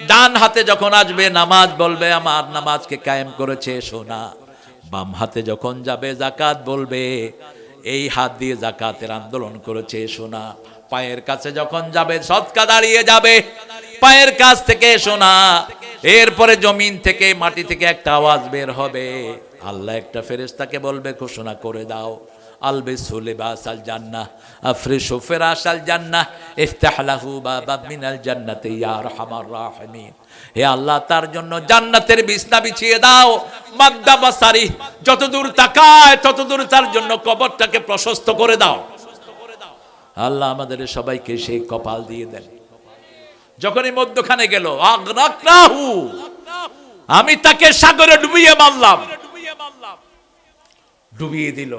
ডান হাতে যখন আসবে, নামাজ বলবে, আমার নামাজকে কায়েম করেছে, এসো না। বাম হাতে যখন যাবে, যাকাত বলবে, এই হাত দিয়ে যাকাতের আন্দোলন করেছে, এসো না। পায়ের কাছে যখন যাবে, সদকা দাঁড়িয়ে যাবে, পায়ের কাছ থেকে এসো না। এরপরে জমিন থেকে, মাটি থেকে একটা আওয়াজ বের হবে। আল্লাহ একটা ফেরেশতাকে বলবে, ঘোষণা করে দাও, আলবিসু লিবাসাল জান্নাহ আফরিশু ফিরাশাল জান্নাহ ইফতাহ লাহু বাবাম মিনাল জান্নাতি ইয়া আরহামার রাহিমিন। হে আল্লাহ, তার জন্য জান্নাতের বিছনা বিছিয়ে দাও। মাদ্দা বাসারি, যতদূর তাকায় ততদূর তার জন্য কবরটাকে প্রশস্ত করে দাও। আল্লাহ আমাদের সবাইকে সেই কপাল দিয়ে দেন। যখনই মধ্যখানে গেল, আগরাকনাহু, আমি তাকে সাগরে ডুবিয়ে মারলাম। ডুবিয়ে দিল।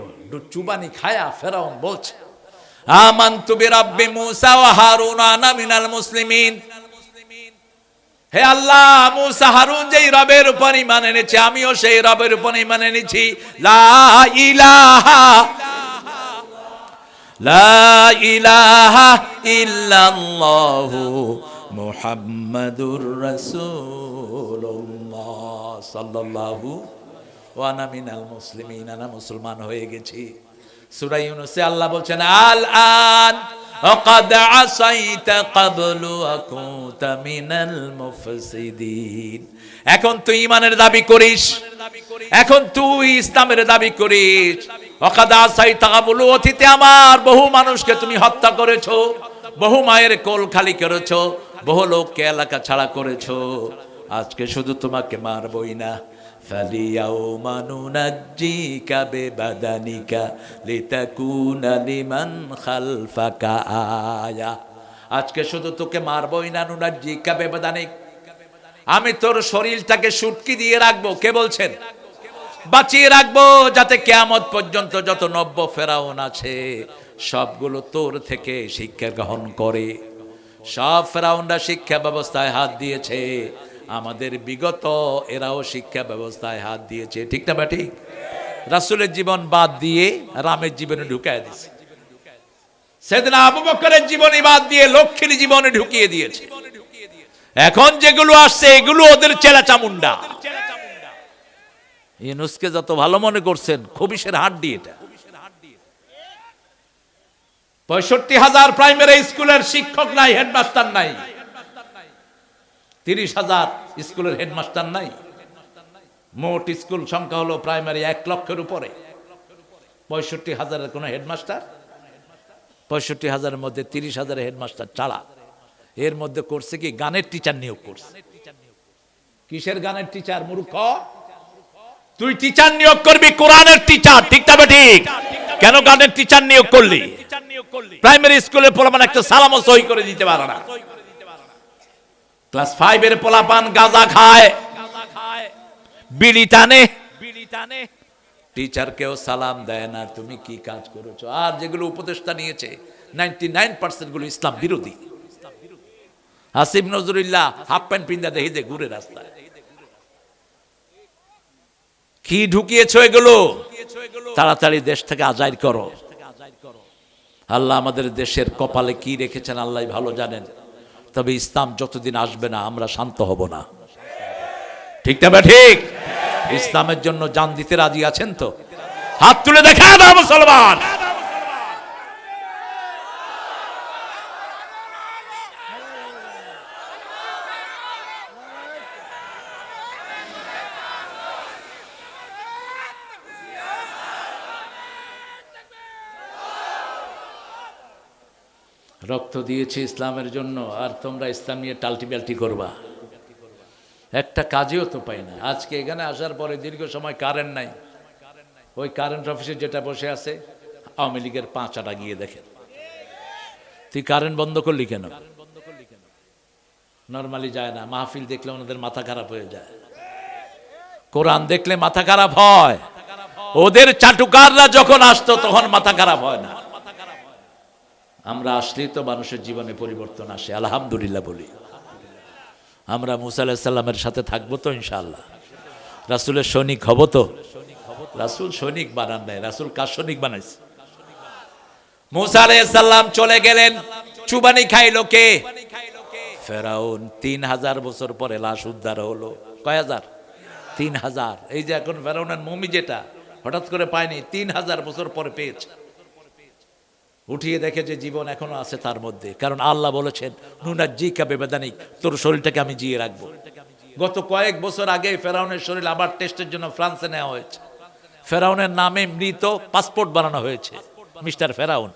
চুবানি খায়া ফেরাউন বলছে, আমানতু বিরাব্বি মূসা ওয়া হারুন আনা মিনাল মুসলিমিন। হে আল্লাহ, মূসা হারুন যেই রবের উপর ঈমান এনেছে, আমিও সেই রবের উপর ঈমান এনেছি। লা ইলাহা ইল্লাল্লাহু মুহাম্মাদুর রাসূলুল্লাহ সাল্লাল্লাহু ওয়া আনা মিনাল মুসলিমিন, আমি মুসলমান হয়ে গেছি। সূরা ইউনূসে আল্লাহ বলছেন আল আন ওয়াকাদ আসাইতা ক্বাবলু ওয়া কুনতা মিনাল মুফসিদিন। এখন তুই ঈমানের দাবি করিস, এখন তুই ইসলামের দাবি করিস। ওয়াকাদ আসাইতা ক্বাবলু, অতীতে আমার বহু মানুষকে তুমি হত্যা করেছো, বহু মায়ের কোল খালি করেছো, বহু লোককে এলাকা ছাড়া করেছো। আজকে শুধু তোমাকে মারবই না, ফালিয়াউমা নুনাজ্জিকা বিবাদানিকা লিতাকুনা লিমান খালফাকা আয়া। আজকে শুধু তোকে মারবই না, নুনাজ্জিকা বিবাদানিক, আমি তোর শরীরটাকে সুটকি দিয়ে রাখবো। কে বলছেন? বাঁচিয়ে রাখবো, যাতে কিয়ামত পর্যন্ত যত নব্য ফেরাউন আছে সবগুলো তোর থেকে শিক্ষা গ্রহণ করে। সব ফেরাউনরা শিক্ষা ব্যবস্থায় হাত দিয়েছে, আমাদের বিগত এরাও শিক্ষা ব্যবস্থায় হাত দিয়েছে। ঠিক না বা ঠিক? রাসূলের জীবন বাদ দিয়ে রামের জীবনে ঢুকায় দিয়েছে। সেদিন আবু বকরের জীবনী বাদ দিয়ে লক্ষ্মীর জীবনে ঢুকিয়ে দিয়েছে। এখন যেগুলো আসছে এগুলো ওদের চেলা চামুন্ডা। ইউনূসকে যত ভালো মনে করছেন, খবিসের হাড্ডি এটা। ৬৫,০০০ প্রাইমারি স্কুলের শিক্ষক নাই, হেডমাস্টার নাই। ৩০,০০০ স্কুলের হেডমাস্টার নাই। মোট স্কুল সংখ্যা হলো প্রাইমারি ১ লক্ষের উপরে। ৬৫,০০০ কোনো হেডমাস্টার? ৬৫,০০০ মধ্যে ৩০,০০০ হেডমাস্টার ছাড়া। এর মধ্যে করছে কি, গানের টিচার নিয়োগ করছে। কিসের গানের টিচার? মূর্খ, তুই টিচার নিয়োগ করবি কোরআনের টিচার। ঠিক তবে ঠিক, কেন গানের টিচার নিয়োগ করলি? প্রাইমারি স্কুলে পোলাপান একটা সালামও সহি করে দিতে পারে না। ক্লাস 5 এর পোলাপান গাঁজা খায়, বিড়ি টানে, টিচারকেও সালাম দেয় না। তুমি কি কাজ করেছো? আর যেগুলো উপদেষ্টা নিয়েছে 99% গুলো ইসলাম বিরোধী। আসিফ নজরুল্লাহ হাফ প্যান্ট পিন্দা দেখি যে ঘুরে রাস্তায়। কি ঢুকিয়েছো এগুলো? তাড়াতাড়ি দেশ থেকে আজাইর করো। আল্লাহ আমাদের দেশের কপালে কি রেখেছেন আল্লাহ ভালো জানেন। তবে ইসলাম যতদিন আসবে না আমরা শান্ত হব না। ঠিক না? ঠিক। ইসলামের জন্য জান দিতে রাজি আছেন তো? হাত তুলে দেখা দাও মুসলমান। রক্ত দিয়েছি ইসলামের জন্য, আর তোমরা ইসলাম নিয়ে টাল্টি বাল্টি করবা। একটা কাজেও তো পাই না। আজকে এখানে আসার পরে দীর্ঘ সময় কারেন্ট নাই। ওই কারেন্ট অফিসে যেটা বসে আছে আওয়ামী লীগের 5 আটা গিয়ে দেখেন। তুই কারেন্ট বন্ধ করলি কেন? নরমালি যায় না। মাহফিল দেখলে ওনাদের মাথা খারাপ হয়ে যায়, কোরআন দেখলে মাথা খারাপ হয়। ওদের চাটুকাররা যখন আসতো তখন মাথা খারাপ হয় না। আমরা আসলেই তো মানুষের জীবনে পরিবর্তন আসে। আলহামদুলিল্লাহ বলি। আমরা মুসা আলাইহিস সালামের সাথে থাকবো তো ইনশাআল্লাহ। রাসূলের সৈনিক হব তো? রাসূল সৈনিক বানান নাই, রাসূল কার সৈনিক বানাইছে? মুসা আলাইহিস সালাম চলে গেলেন, চুবানি খাইলো কে? ফেরাউন। ৩০০০ বছর পরে লাশ উদ্ধার হলো। কয় হাজার? ৩০০০। এই যে এখন ফেরাউনের মমি যেটা হঠাৎ করে পায়নি, ৩০০০ বছর পরে পেয়েছে। উঠিয়ে দেখে যে জীবন এখনো আছে তার মধ্যে। কারণ আল্লাহ বলেছেন নুনাজ্জিকা বিবাদানিক, তোর শরীরটাকে আমি জিয়ে রাখবো। গত কয়েক বছর আগে ফেরাউনের শরীর আবার টেস্টের জন্য ফ্রান্সে নেওয়া হয়েছে। ফেরাউনের নামে মৃত পাসপোর্ট বানানো হয়েছে, মিস্টার ফেরাউন।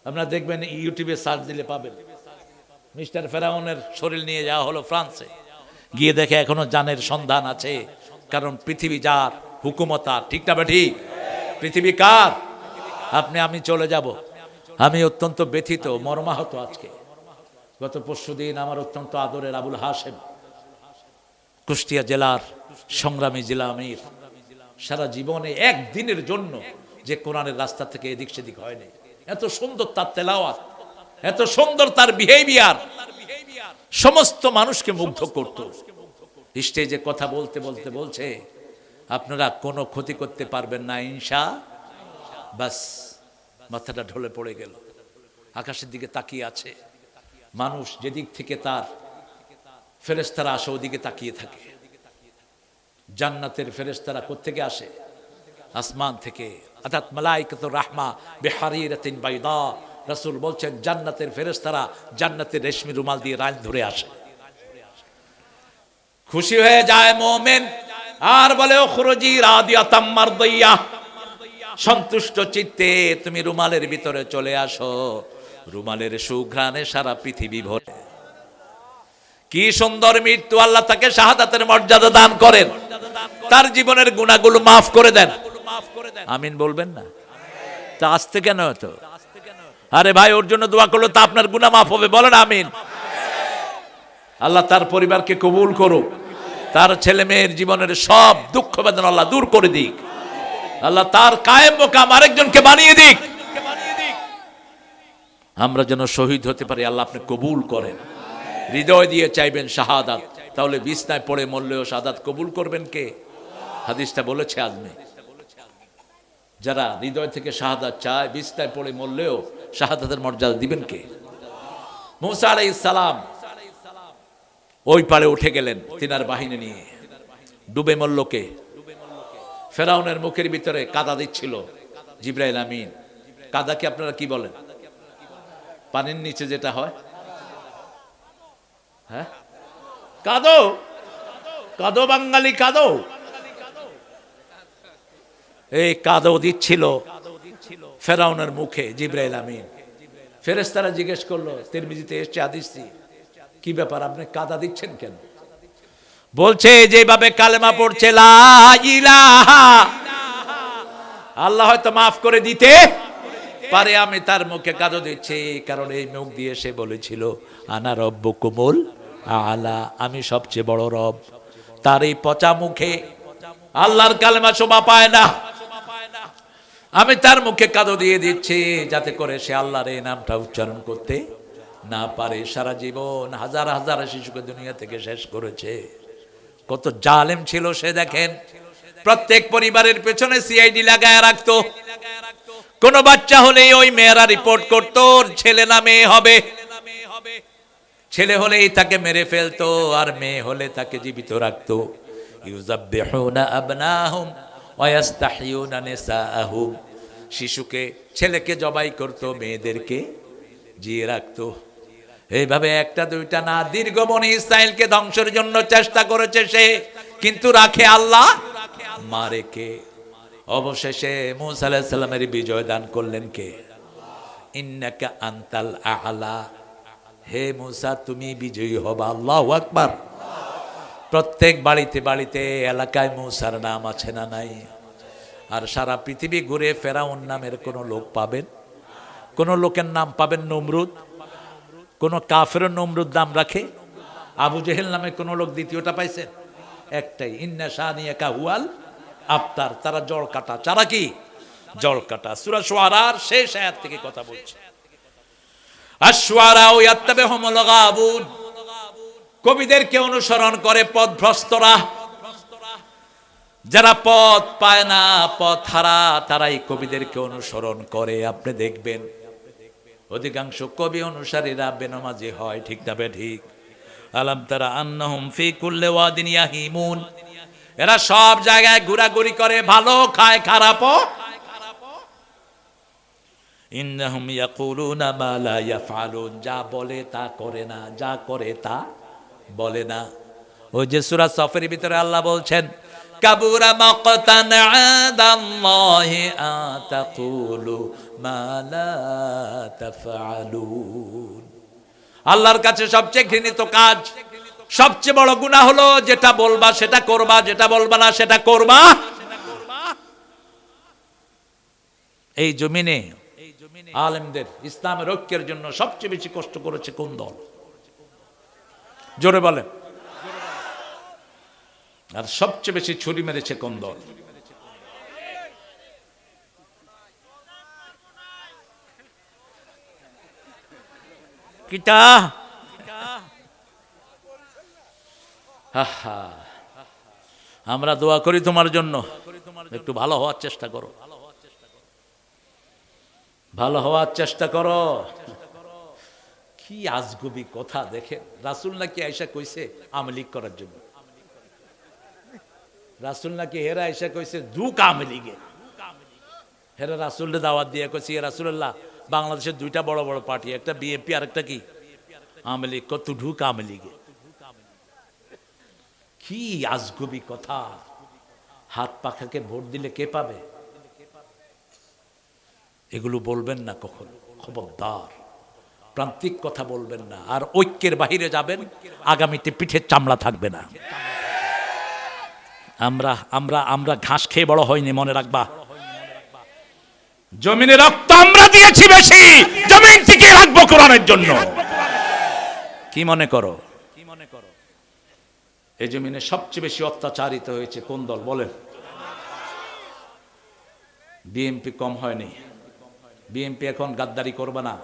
আপনারা দেখবেন ইউটিউবে সার্চ দিলে পাবেন। মিস্টার ফেরাউনের শরীর নিয়ে যাওয়া হলো ফ্রান্সে। গিয়ে দেখে এখনো জানের সন্ধান আছে। কারণ পৃথিবী যার, হুকুমত তার। ঠিক না ঠিক? পৃথিবী কার? আপনি আমি চলে যাব। আমি অত্যন্ত ব্যথিত, মর্মাহত আজকে। গত পরশুদিন আমার অত্যন্ত আদরের আবুল হাশেম, কুষ্টিয়া জেলার সংগ্রামী জেলা আমির, সারা জীবনে একদিনের জন্য যে কোরআনের রাস্তা থেকে এদিক সেদিক হয়নি। এত সুন্দর তার তেলাওয়াত, এত সুন্দর তার বিহেভিয়ার, সমস্ত মানুষকে মুগ্ধ করত। স্টেজে কথা বলতে বলতে বলছে, আপনারা কোনো ক্ষতি করতে পারবেন না ইনশাআল্লাহ। বাস মাথাটা ঢলে পড়ে গেল, আকাশের দিকে তাকিয়ে আছে। মানুষ যেদিক থেকে তার ফেরেশতারা আসে ওদিকে তাকিয়ে থাকে। জান্নাতের ফেরেশতারা কোত্থেকে আসে? আসমান থেকে। অর্থাৎ মালাইকাতুর রাহমা বিহারিরাতিন বাইদা, রাসূল বলছেন জান্নাতের ফেরেশতারা জান্নাতের রেশমি রুমাল দিয়ে রাত ধরে আসে। খুশি হয়ে যায় মুমিন, আর বলে খুরুজি রাদিয়াতাম মারদিয়া, সন্তুষ্ট চিত্তে তুমি রুমালের ভিতরে চলে আসো। রুমালের সুঘ্রাণে সারা পৃথিবী ভরে। কি সুন্দর মৃত্যু! আল্লাহ তাকে শাহাদাতের মর্যাদা দান করেন, তার জীবনের গুনাহগুলো মাফ করে দেন। আমিন বলবেন না? তা আসতে কেন হতো? আরে ভাই, ওর জন্য দোয়া করলো তা আপনার গুনাহ মাফ হবে, বলেন আমিন। আল্লাহ তার পরিবারকে কবুল করুক, তার ছেলে মেয়ের জীবনের সব দুঃখ বেদনা আল্লাহ দূর করে দিক। আল্লাহ তার কায়েম মোকাম আরেকজনকে বানিয়ে দিক। আমরা যেন শহীদ হতে পারি, আল্লাহ আপনি কবুল করেন। হৃদয় দিয়ে চাইবেন শাহাদাত, তাহলে বিছনায় পড়ে মরলেও শাহাদাত কবুল করবেন কে? হাদিসটা বলেছে আজমে, যারা হৃদয় থেকে শাহাদাত চায় বিছনায় পড়ে মরলেও শাহাদাতের মর্যাদা দিবেন কে? মুসা আলাইহিস সালাম ওই পারে উঠে গেলেন তিনার বাহিনী নিয়ে, ডুবে মরল কে? ফেরাউনের মুখের ভিতরে কাদা দিচ্ছিল জিবরাইল আমিন। কাদাকে আপনারা কি বলেন? পানির নিচে যেটা হয়, হ্যাঁ কাদো। কাদো বাঙালি কাদো। এই কাদো দিচ্ছিল ফেরাউনের মুখে জিবরাইল আমিন। ফেরেশতারা জিজ্ঞেস করলো, তিরমিজিতে এসেছে হাদিসটি, কি ব্যাপার আপনি কাদা দিচ্ছেন কেন? বলছে যেভাবে কালেমা পড়ছে লা ইলাহা, আল্লাহ হয়তো মাফ করে দিতে পারে, আমি তার মুখে কাদো দিচ্ছি কারণ এই মুখ দিয়ে সে বলেছিল আনা রব্বুকুমুল আলা, আমি সবচেয়ে বড় রব। তার এই পচা মুখে আল্লাহর কালেমা শোভা পায় না, আমি তার মুখে কাদো দিয়ে দিচ্ছি যাতে করে সে আল্লাহর এই নামটা উচ্চারণ করতে না পারে। সারা জীবন হাজার হাজার শিশুকে দুনিয়া থেকে শেষ করেছে। কত জালেম ছিল সে দেখেন। প্রত্যেক পরিবারের পেছনে সিআইডি লাগায় রাখতো। কোন বাচ্চা হলেই ওই মেয়েরা রিপোর্ট করতো ছেলে না মেয়ে হবে। ছেলে হলেই তাকে মেরে ফেলতো, আর মেয়ে হলে তাকে জীবিত রাখতো। ইউযাব্বিহুনা আবনাহুম ওয়া ইস্তাহয়ুনা নিসাআহুম, শিশুকে ছেলেকে জবাই করতো, মেয়েদেরকে জিয়ে রাখতো। এইভাবে একটা দুইটা না, দীর্ঘ বনি ইসরাইলকে ধ্বংসের জন্য চেষ্টা করেছে সে, কিন্তু রাখে আল্লাহ, মারে কে? অবশেষে মূসা আলাইহিস সালামের বিজয় দান করলেন কে? ইন্নাকা আনতাল আ'লা, হে মূসা তুমি বিজয়ী হবা। আল্লাহু আকবার। প্রত্যেক বাড়িতে বাড়িতে এলাকায় মূসার নাম আছে না নাই? আর সারা পৃথিবী ঘুরে ফেরাউন নামের কোন লোক পাবেন? কোন লোকের নাম পাবেন নমরুদ? কোন কাফের নমরুদ নাম রাখে? আবু জেহেল নামে কোন লোক দ্বিতীয়টা পাইছেন? একটাই, ইন্না শানিয়াকা হুয়াল আবতার, তারা জল কাটা। চারা কি? জল কাটা। সূরা শুআরার শেষ আয়াত থেকে কথা বলছে। আশ-শুআরা ইয়াত্তাবিহুমুল গাবুন, কবিদেরকে অনুসরণ করে পথভ্রষ্টরা। যারা পথ পায় না, পথ হারা, তারাই কবিদেরকে অনুসরণ করে। আপনি দেখবেন অধিকাংশ কবি অনুসারীরা বেনামাজি হয়, ঠিক না ঠিক? আলাম তারা আন্নাহুম ফি কুল্লি ওয়াদিন ইয়াহিমুন, এরা সব জায়গায় ঘোরাঘুরি করে, ভালো খায় খারাপও। ইন্নাহুম ইয়াকুলুনা মা লা ইয়াফআলুন, যা বলে তা করে না, যা করে তা বলে না। ওই যে সূরা সফের ভিতরে আল্লাহ বলছেন কাবুরা মাকতান ইনদাল্লাহি আতাকুলু মা লা তাফআলুন, আল্লাহর কাছে সবচেয়ে ঘৃণিত কাজ, সবচেয়ে বড় গুনাহ হলো যেটা বলবা সেটা করবা, যেটা বলবা না সেটা করবা। এই জমিনে আলেমদের ইসলামের ঐক্যের জন্য সবচেয়ে বেশি কষ্ট করেছে কোন দল? জোরে বলেন। আর সবচেয়ে বেশি ছুরি মেরেছে কোন দল? কিটা? আমরা দোয়া করি তোমার জন্য, একটু ভালো হওয়ার চেষ্টা করো, ভালো হওয়ার চেষ্টা করো। কি আজগুবি কথা দেখেন। রাসূল নাকি আয়েশা কইছে আমলিক করার জন্য, রাসূল নাকি হেরা আয়েশা কইছে দুক আমলিগে, হেরা রাসূলকে দাওয়াত দিয়ে কইছে ইয়া রাসূলুল্লাহ বাংলাদেশের দুইটা বড় বড় পার্টি, একটা বিএনপি আর একটা কি আমলিগ, কত ঢুক আমলিগে। কি আজগুবি কথা। হাত পাখাকে ভোট দিলে কে পাবে? এগুলো বলবেন না কখনো, খবরদার। প্রান্তিক কথা বলবেন না, আর ঐক্যের বাহিরে যাবেন, আগামীতে পিঠের চামড়া থাকবে না। আমরা আমরা আমরা ঘাস খেয়ে বড় হয়নি, মনে রাখবা। জমিনে রক্ত আমরা দিয়েছি বেশি, জমিন থেকে রাখবো কোরআনের জন্য। কি মনে করো? এই জমিনে সবচেয়ে বেশি অত্যাচারিত হয়েছে কোন দল বলেন? বিএনপি কম হয়নি। বিএনপি এখন গাদ্দারি করবে না,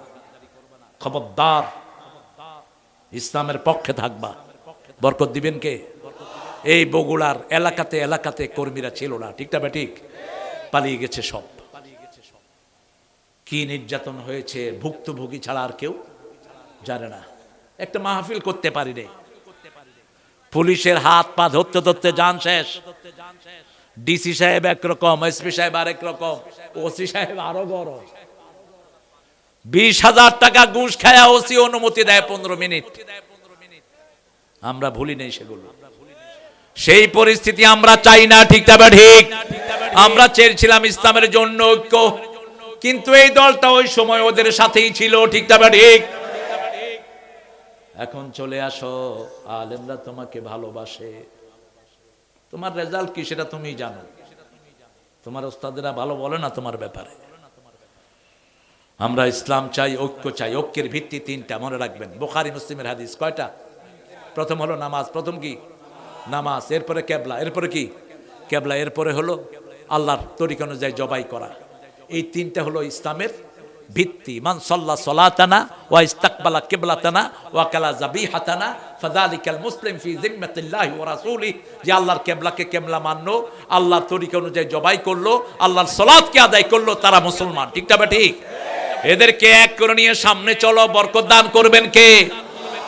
খবরদার। ইসলামের পক্ষে থাকবা। বরকত দিবেন কে? এই বগুড়ার এলাকাতে এলাকাতে কর্মীরা ছিল না, ঠিক না ঠিক? পালিয়ে গেছে সব। কি নির্যাতন হয়েছে ভুক্তভোগী ছাড়া আর কেউ জানে না। একটা মাহফিল করতে পারি রে, পুলিশের হাত পা ধরতে ধরতে জান শেষ। ডিসি সাহেব একরকম, এসপি সাহেব আরেক রকম, ওসি সাহেব আরো বড়। 20,000 টাকা ঘুষ খায়া ওসি অনুমতি দেয় 15 মিনিট। আমরা ভুলি নেই সেগুলো। সেই পরিস্থিতি আমরা চাই না, ঠিক না ঠিক? আমরা চেয়েছিলাম ইসলামের জন্য ঐক্য, কিন্তু এই দলটা ওই সময় ওদের সাথেই ছিল, ঠিক না ঠিক? এখন চলে আসো, আলেমরা তোমাকে ভালোবাসে, তোমার রেজাল্ট কি সেটা তুমি জানো, তোমার ওস্তাদেরা ভালো বলে না তোমার ব্যাপারে। আমরা ইসলাম চাই, ঐক্য চাই। ঐক্যের ভিত্তি 3টা, মনে রাখবেন। বুখারী মুসলিমের হাদিস কয়টা? প্রথম হলো নামাজ। প্রথম কি? নামাজ। এরপরে কেবলা। এরপরে কি? কেবলা। এরপরে হলো আল্লাহর তরিকা অনুযায়ী জবাই করা। এই 3টা হলো ইসলামের ভিত্তি। মান সাল্লা সালাতানা ওয়া ইস্তাকবালা কিবলাতানা ওয়া কালা যাবিহাতানা ফাযালিকাল মুসলিম ফি জিম্মাতিল্লাহি ওয়া রাসূলি। যে আল্লাহর কিবলাকে কিবলা মানলো, আল্লাহর তরিকা অনুযায়ী জবাই করলো, আল্লাহর সালাতকে আদায় করলো, তারা মুসলমান, ঠিক না ঠিক? এদেরকে এক করে নিয়ে সামনে চলো, বরকত দান করবেন কে?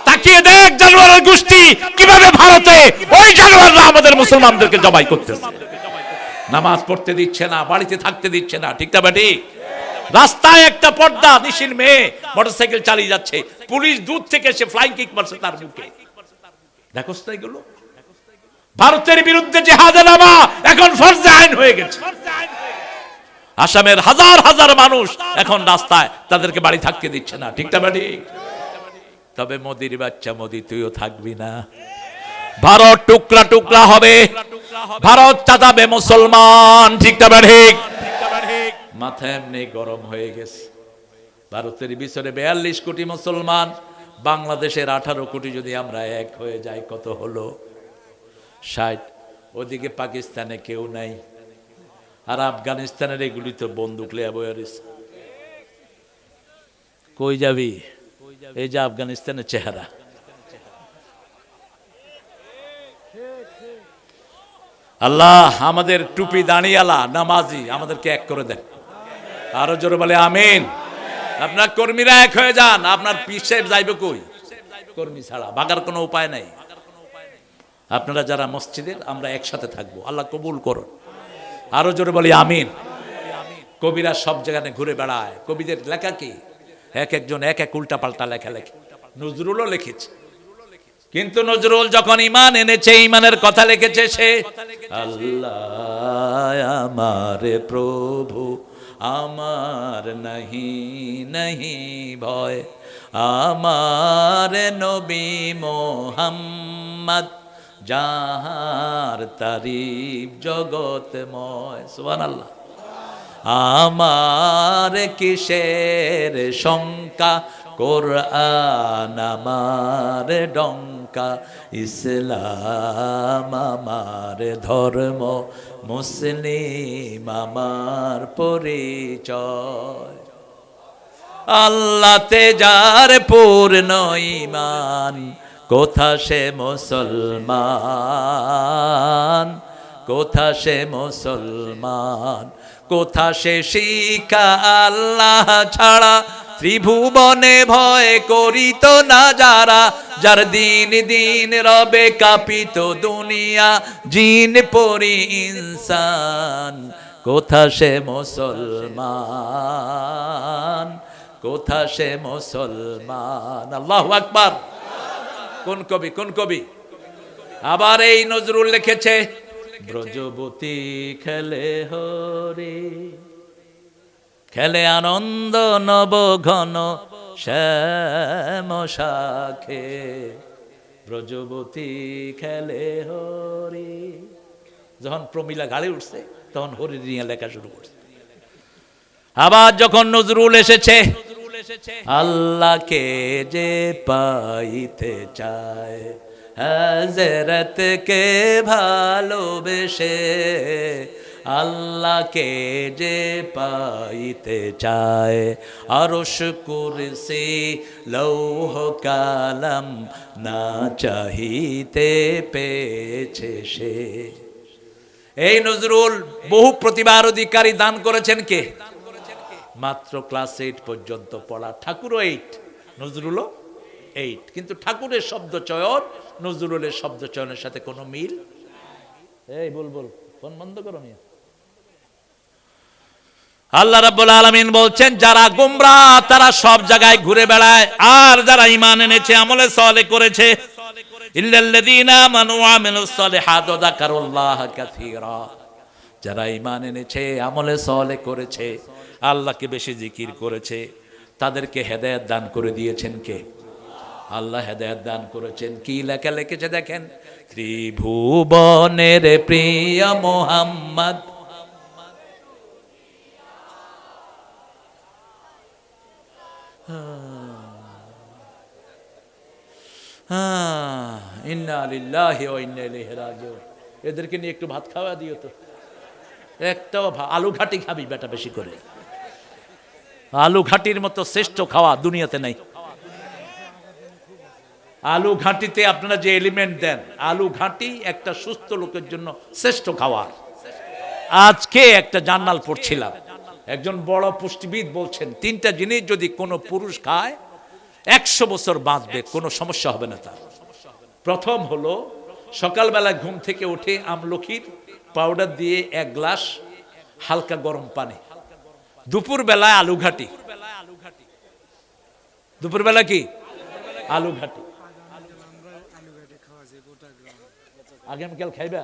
তাকিয়ে দেখ জানোয়ারের গোষ্ঠী কিভাবে ভারতে ওই জানোয়াররা আমাদের মুসলমানদেরকে জবাই করতেছে। নামাজ পড়তে দিচ্ছে না, বাড়িতে থাকতে দিচ্ছে না, ঠিক না ঠিক? রাস্তায় একটা পর্দা নিশির মেয়ে মোটরসাইকেল চালিয়ে যাচ্ছে, পুলিশ দূর থেকে এসে ফ্লাইং কিক মারছে তার মুখে। দেখোস না এগুলো? ভারতের বিরুদ্ধে জিহাদে নামা এখন ফরজে আইন হয়ে গেছে। আসামের হাজার হাজার মানুষ এখন রাস্তায়, তাদেরকে বাড়ি থাকতে দিচ্ছে না, ঠিক না ঠিক? তবে মোদির বাচ্চা মোদি, তুইও থাকবি না। ভারত টুকরা টুকরা হবে, ভারত চাঁদাবে মুসলমান, ঠিক না ঠিক? মাথা এমনি গরম হয়ে গেছে। ভারতের ভিতরে 42 কোটি মুসলমান, বাংলাদেশের 18 কোটি। যদি আমরা এক হয়ে যাই কত হলো? 60। ওদিকে পাকিস্তানে কেউ নাই, আর আফগানিস্তানের এগুলি তো বন্দুক লিয়া বয়ে রয়েছে। কই যাবি? এই যে আফগানিস্তানের চেহারা। আল্লাহ আমাদের টুপি দাঁড়িয়ালা নামাজি আমাদেরকে এক করে দেন। আরো জোরে বলে আমিন। আপনার কর্মীরা এক হয়ে যান। আপনার পীর সাহেব যাইবে কই? কর্মী ছাড়া ভাগার কোনো উপায় নাই। আপনারা যারা মসজিদের, আমরা একসাথে থাকবো। আল্লাহ কবুল করুন। আরো জোরে বলি আমিন। কবিরা সব জায়গায় ঘুরে বেড়ায়, কবিদের লেখা কি? এক একজন এক এক উল্টা পাল্টা লেখা লেখে। নজরুলও লিখেছে, কিন্তু নজরুল যখন ঈমান এনেছে, ঈমানের কথা লিখেছে সে, আল্লাহ আমার প্রভু আমার নাহি নাহি ভয়, আমার নবী মোহাম্মদ যাহার তারিফ জগতময়। সুবহানাল্লাহ। আমার কিসের শঙ্কা, কোরআন আমার ডঙ্কা, ইসলাম আমার ধর্ম, মুসলিম আমার পরিচয়। আল্লাহতে যার পূর্ণ ঈমান, কোথা সে মুসলমান, কোথা সে মুসলমান, কোথা সে শিখা আল্লাহ ছাড়া ত্রিভুবনে ভয় করিত না যারা, যার দিন দিন রবে কাঁপিত দুনিয়া জিন পরি ইনসান। কোথা সে মুসলমান, কোথা সে মুসলমান। আল্লাহু আকবার। কোন কবি, কোন কবি? আবার এই নজরুল লিখেছে, ব্রজবতী খেলে হরে, খেলে আনন্দ নব ঘন শ্যাম শাখে, ব্রজবতী খেলে হরি। যখন প্রমিলা গাড়ি উঠছে তখন হরি নিয়ে লেখা শুরু করছে। আবার যখন নজরুল এসেছে, আল্লাহকে যে পাইতে চায় হযরতকে ভালোবেসে, আল্লাহকে যে পাইতে চায় আরশ কুরসি লৌহ কালাম না চাহিতে পেয়েছে সে। এই নজরুল বহু প্রতিভার অধিকারী দান করেছেন কে? মাত্র ক্লাস 8 পর্যন্ত পড়া। ঠাকুরও 8, নজরুলও 8, কিন্তু ঠাকুরের শব্দ চয়ন নজরুলের শব্দ চয়নের সাথে কোনো মিল। এই বল ফোন বন্ধ করো মিয়া। আল্লাহ রাব্বুল আলামিন বলছেন, যারা গোমরাহ তারা সব জায়গায় ঘুরে বেড়ায়, আর যারা ঈমান এনেছে আমলে সালেহ করেছে, ইল্লাল্লাযীনা আমানু ওয়া আমিলুস সালিহাত ওয়া যাকারুল্লাহ কাসীরা, যারা ঈমান এনেছে আমলে সালেহ করেছে আল্লাহকে বেশি জিকির করেছে, তাদেরকে হেদায়েত দান করে দিয়েছেন কে? আল্লাহ হেদায়েত দান করেছেন। কি লেখা লিখেছে দেখেন, ত্রিভুবনের প্রিয় মুহাম্মদ, ইন্না লিল্লাহি ওয়া ইন্না ইলাইহি রাজিউন। এদেরকে নিয়ে একটু ভাত খাওয়া দিও তো। একটাও আলু ঘাটি খাবি বেটা বেশি করে। আলু ঘাটির মতো শ্রেষ্ঠ খাওয়া দুনিয়াতে নাই। আলু ঘাটিতে আপনারা যে এলিমেন্ট দেন, আলু ঘাটি একটা সুস্থ লোকের জন্য শ্রেষ্ঠ খাবার। আজকে একটা জার্নাল পড়ছিলাম, একজন বড় পুষ্টিবিদ বলছেন 3টা জিনিস যদি কোনো পুরুষ খায় 100 বছর বাঁচবে, কোনো সমস্যা হবে না তার। প্রথম হলো সকালবেলা ঘুম থেকে উঠে আমলকির পাউডার দিয়ে 1 গ্লাস হালকা গরম পানি, দুপুর বেলায় আলু ঘাটি। দুপুর বেলা কি আলু ঘাটি? আগামীকাল খাইবা?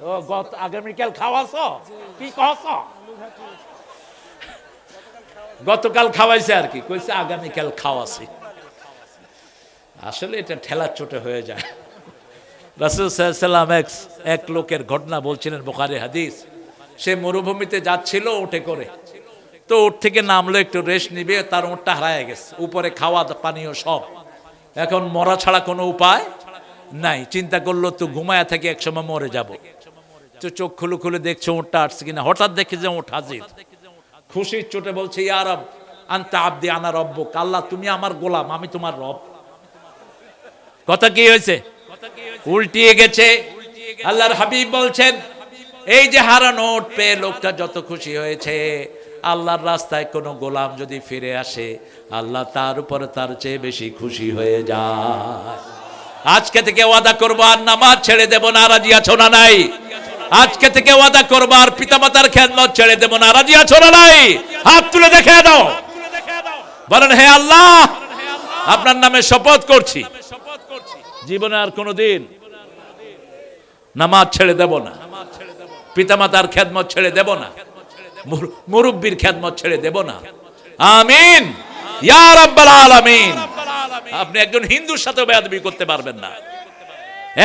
ও গত আগামীকাল খাওয়াছ? কি কহছ? গতকাল খাওয়াইছে আর কি, কইছে আগামীকাল খাওয়াছি। আসলে এটা ঠেলা চোটে হয়ে যায়। রাসূল সাল্লাল্লাহু আলাইহি ওয়াসাল্লাম এক লোকের ঘটনা বলছিলেন, বুখারী হাদিস। সে মরুভূমিতে যাচ্ছিল উঠে করে, তো উঠ থেকে নামলো একটু রেস্ট নিবে, তার উঠটা হারায় গেছে, উপরে খাওয়া পানীয় সব। এখন মরা ছাড়া কোনো উপায় নাই, চিন্তা করলো তো ঘুমায়া থেকে একসময় মরে যাব। তো চোখ খুলে খুলে দেখছে উঠটা আসছে কিনা, হঠাৎ দেখে যে উঠ হাজির। খুশির চোটে বলছে, ইয়া রব আনতা আবদি আনা রব্বুক, আল্লাহ তুমি আমার গোলাম, আমি তোমার রব। কথা কি হয়েছে? উল্টিয়ে গেছে। আল্লাহর হাবিব বলছেন, এই যে হারানো উট পেয়ে লোকটা যত খুশি হয়েছে, আল্লাহর রাস্তায় কোনো গোলাম যদি ফিরে আসে আল্লাহ তার উপরে তার চেয়ে বেশি খুশি হয়ে যায়। আজকে থেকে ওয়াদা করবো আর নামাজ ছেড়ে দেব না, রাজি আছো না নাই? আজকে থেকে ওয়াদা করবো আর পিতামাতার খেদমত ছেড়ে দেব না, রাজি আছো না নাই? হাত তুলে দেখে দাও, বলেন হে আল্লাহ আপনার নামে শপথ করছি জীবনে আর কোনোদিন নামাজ ছেড়ে দেব না, পিতামাতার খেদমত ছেড়ে দেব না, মুরব্বির খেদমত ছেড়ে দেব না। আমিন ইয়া রাব্বাল আলামিন। আপনি একজন হিন্দুর সাথে বেয়াদবি করতে পারবেন না।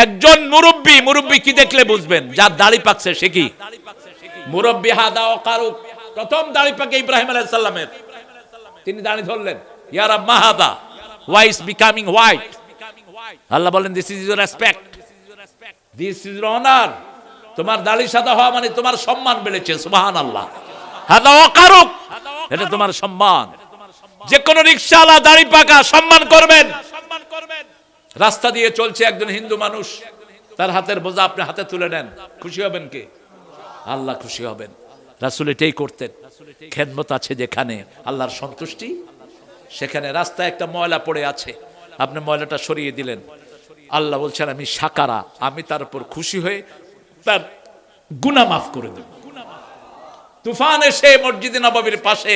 একজন মুরব্বি কি দেখলে বুঝবেন? যার দাড়ি পাকছে সে কি মুরব্বি? হাদা ওয়াকারুক, প্রথম দাড়ি পাকে ইব্রাহিম আলাইহিস সালামের, তিনি দাড়ি ধরলেন, ইয়া রাব মা হাদা, why is becoming white? আল্লাহ বলেন, this is your respect, this is your honour. তোমার দাড়ি সাদা হওয়া মানে তোমার সম্মান বেড়েছে, সুবহানাল্লাহ। হাদা ওয়াকারুক, এটা তোমার সম্মান। যে কোন রিকশাওয়ালা দাড়ি পাকা সম্মান করবেন। রাস্তা দিয়ে চলছে একজন হিন্দু মানুষ, তার হাতের বোঝা আপনি হাতে তুলে নেন, খুশি হবেন কে? আল্লাহ খুশি হবেন। রাসূল এটাই করতেন। খেদমত আছে যেখানে আল্লাহর সন্তুষ্টি সেখানে। রাস্তায় একটা ময়লা পড়ে আছে, আপনি ময়লাটা সরিয়ে দিলেন, আল্লাহ বলছেন আমি শাকারা, আমি তার উপর খুশি হয়ে তার গুনাহ মাফ করে দেব। তুফান এসে মসজিদে নববীর পাশে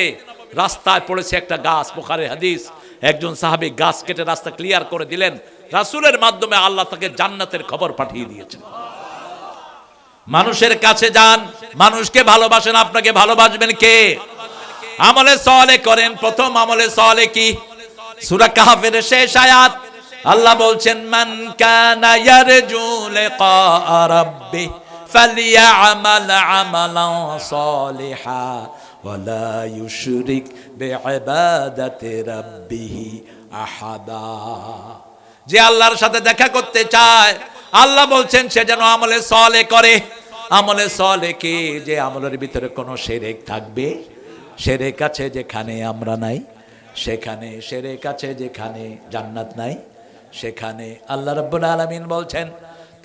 রাস্তায় পড়েছে একটা গাছ, বুখারী হাদিস, একজন সাহাবী গাছ কেটে রাস্তা ক্লিয়ার করে দিলেন, রাসূলের মাধ্যমে আল্লাহ তাকে জান্নাতের খবর পাঠিয়ে দিয়েছেন। মানুষের কাছে যান, মানুষকে ভালোবাসেন, আপনাকে ভালোবাসবেন কে? আমলে সালেহ করেন। প্রথম আমলে সালেহ কি? সূরা কাহফের শেষ আয়াত আল্লাহ বলছেন মান কানা ইয়ারজু লিকা রাব্বি ফালইআমাল আমালান সালিহা ওয়ালা ইউশরিক বিইবাদাতি রাব্বিহি আহাদা। যে আল্লাহর সাথে দেখা করতে চায়, আল্লাহ বলছেন সে যেন আমলে সালেহ করে। আমলে সালেহ কি? যে আমলের ভিতরে কোনো শিরক থাকবে। শিরক আছে যেখানে আমরা নাই সেখানে, শিরক আছে যেখানে জান্নাত নাই সেখানে। আল্লাহ রাব্বুল আলামিন বলছেন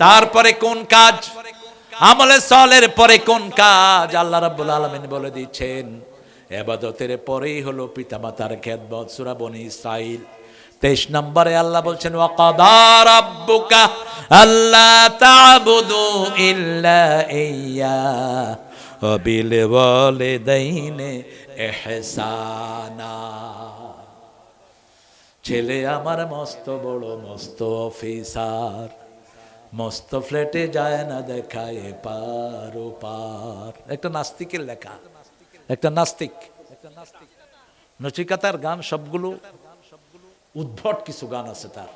তারপরে কোন কাজ? আমলে সালেহের পরে কোন কাজ? আল্লাহ রাব্বুল আলামিন বলে দিচ্ছেন ইবাদতের পরেই হলো পিতামাতার খেদমত। সূরা বনী ইসরাঈল 23 নম্বরে আল্লাহ বলছেন ওয়াকাদা রাব্বুকা আল্লা তা'বুদু ইল্লা ইয়্যা ওয়া বিল ওয়ালিদাইনি ইহসানা। ছেলে আমার মস্ত বড় মস্ত অফিসার, মস্ত ফ্ল্যাটে যায় না দেখায় পার ও পার। একটা নাস্তিকের লেখা, একটা নাস্তিক নচিকাতার গান, সবগুলো উদ্ভট কিছু গান আছে তার,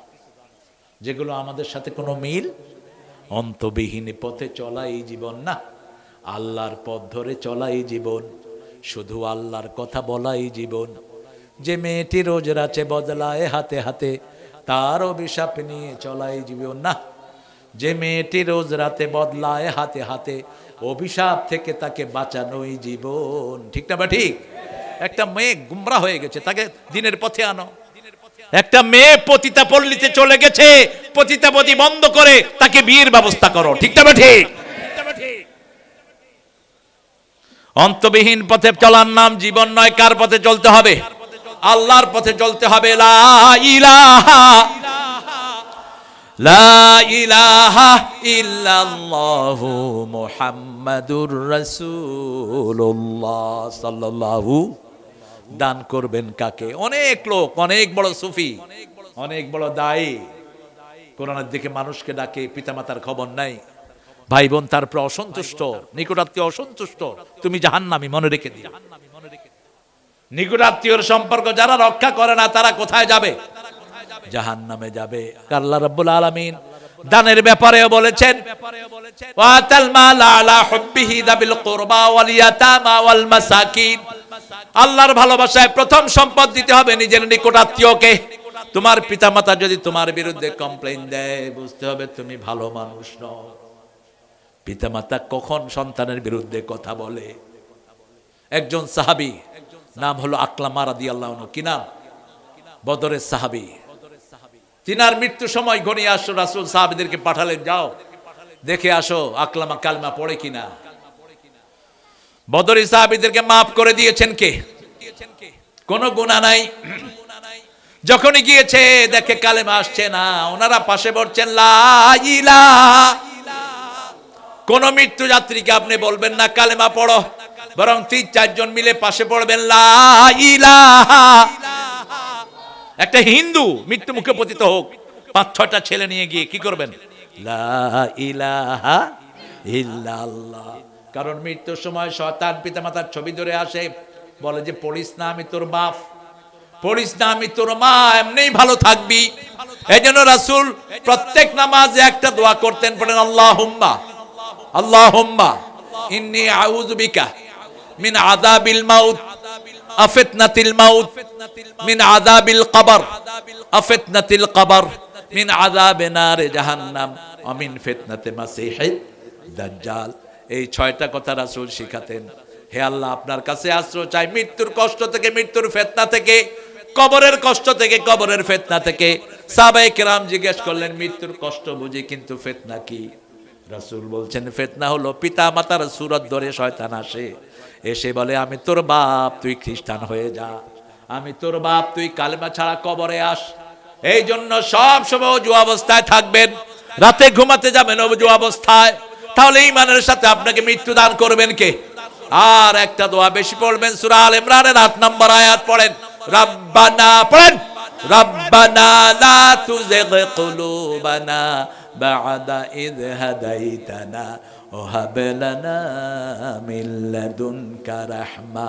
যেগুলো আমাদের সাথে কোনো মিল। অন্তবিহীন পথে চলা এই জীবন না, আল্লাহর পথ ধরে চলা এই জীবন, শুধু আল্লাহর কথা বলা এই জীবন। যে মেয়েটি রোজ রাতে বদলায় হাতে হাতে, তার অভিশাপ নিয়ে চলা এই জীবন না। যে মেয়েটি রোজ রাতে বদলায় হাতে হাতে, অভিশাপ থেকে তাকে বাঁচানোই জীবন। ঠিক না বা ঠিক? একটা মেয়ে গুমরা হয়ে গেছে, তাকে দিনের পথে আনো। একটা মেয়ে পতিতা পল্লীতে চলে গেছে, পতিতাপতি বন্ধ করে তাকে বিয়ের ব্যবস্থা করো। ঠিক না বা ঠিক? অন্তবিহীন পথে চলার নাম জীবন নয়। কার পথে চলতে হবে? আল্লাহর পথে চলতে হবে। লা ইলাহা লা ইলাহা ইল্লাল্লাহু মুহাম্মাদুর রাসূলুল্লাহ সাল্লাল্লাহু। দান করবেন কাকে? অনেক লোক, অনেক বড় সুফি, অনেক বড় দায়ী কোরআনের দিকে মানুষকে ডাকে, পিতামাতার খবর নাই, ভাই বোন তারপর অসন্তুষ্ট, নিকটাত্মীয় অসন্তুষ্ট, তুমি জাহান্নামী, মনে রেখে দিও। নিকটাত্মীয়র সম্পর্ক যারা রক্ষা করে না তারা কোথায় যাবে? জাহান্নামে যাবে। আল্লাহ রাব্বুল আলামিন দানের ব্যাপারেও বলেছেন ওয়াতাল মাল আলা হুব্বিহি যাবিল কুরবা ওয়াল ইয়াতামা ওয়াল মাসাকিন। আল্লাহর ভালোবাসায় প্রথম সম্পদ দিতে হবে নিজের নিকটাত্মীয়কে। তোমার পিতামাতা যদি তোমার বিরুদ্ধে কমপ্লেইন দেয়, বুঝতে হবে তুমি ভালো মানুষ নও। পিতামাতা কখন সন্তানের বিরুদ্ধে কথা বলে? একজন সাহাবী, নাম হলো আকলামা রাদিয়াল্লাহু আনহু। কি নাম? বদরের সাহাবী। তিনার মৃত্যু সময় ঘনিয়ে আসলো, রাসূল সাহাবীদেরকে পাঠালেন, যাও দেখে আসো আকলামা কালমা পড়ে কিনা। বদরি সাহাবীদেরকে মাফ করে দিয়েছেন কে? কোনো গুনাহ নাই। যখনই গিয়েছে দেখে কালেমা আসছে না, ওনারা পাশে বলছেন লা ইলাহা। কোন মৃত্যু যাত্রীকে আপনি বলবেন না কালেমা পড়ো, বরং 3-4 জন মিলে পাশে পড়বেন লা ইলাহা। একটা হিন্দু মৃত্যু মুখে পতিত হোক, 5-6টা ছেলে নিয়ে গিয়ে কি করবেন? লা ইলাহা ইল্লাল্লাহ। কারণ মৃত্যুর সময় শয়তান পিতামাতার ছবি ধরে আসে, বলে যে পড়িস না আমি তোর বাপ, পড়িস না আমি তোর মা, এমনিই ভালো থাকবি। এইজন্য রাসূল প্রত্যেক নামাজে একটা দোয়া করতেন, পড়েন আল্লাহুম্মা আল্লাহুম্মা ইন্নী আউযু বিকা মিন আযাবিল মাউত আফিতনাতিল মাউত, মিন আযাবিল কবর আফিতনাতিল কবর, মিন আযাবি নারে জাহান্নাম ওয়া মিন ফিতনাতি মাসিহিদ দাজ্জাল। এই 6টা কথা রাসূল শিখাতেন। হে আল্লাহ, আপনার কাছে আশ্রয় চাই মৃত্যুর কষ্ট থেকে, মৃত্যুর ফিতনা থেকে, কবরের কষ্ট থেকে, কবরের ফিতনা থেকে। সাহাবায়ে কেরাম জিজ্ঞেস করলেন মৃত্যুর কষ্ট বুঝি, কিন্তু ফিতনা কি? রাসূল বলছেন ফিতনা হলো পিতা মাতার সুরত ধরে শয়তান আসে, এসে বলে আমি তোর বাপ, তুই খ্রিস্টান হয়ে যা, আমি তোর বাপ, তুই কালেমা ছাড়া কবরে আস। এই জন্য সব সময় অজু অবস্থায় থাকবেন, রাতে ঘুমাতে যাবেন অজু অবস্থায়, তাহলে ঈমানের সাথে আপনাকে মৃত্যু দান করবেন কে? আর একটা দোয়া বেশি পড়বেন, সূরা আল ইমরানের 8 নম্বর আয়াত পড়েন, রব্বানা পড়েন, রব্বানা লা তুযিগ কুলুবানা বা'দা ইয হাদাইতানা ওয়া হাব লানা মিন লাদুনকা রাহমা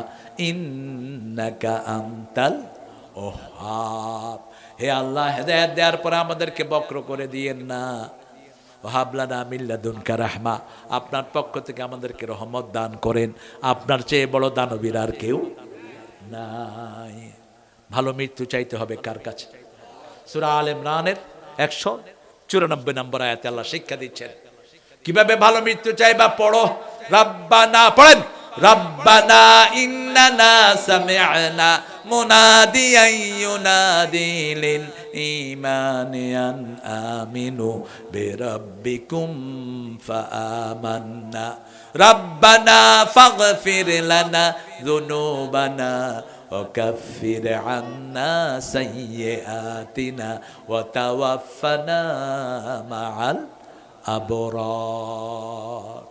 ইন্নাকা আনতাল ওয়াহ্হাব। হে আল্লাহ, হেদায়েত দেওয়ার পরে আমাদেরকে বক্র করে দিয়েন না। ওয়াহাবলানা মিন লাদুনকা রাহমা, আপনার পক্ষ থেকে আমাদেরকে রহমত দান করেন। আপনার চেয়ে বড় দানবীর আর কেউ নাই। ভালো মৃত্যু চাইতে হবে কার কাছে? সূরা আল ইমরানের 194 নম্বর আয়াতে আল্লাহ শিক্ষা দিচ্ছেন কিভাবে ভালো মৃত্যু চাইবা। পড়ো, রব্বানা পড়েন, রব্বানা ইন্নানা সামি'না মুনাদিয়ান ইউনাদি লিল ঈমানি আন আমিনু বিরাব্বিকুম ফাআমান্না রব্বানা ফাগফির লানা যুনুবানা وكفر عنا سيئاتنا وتوفنا مع الأبرار।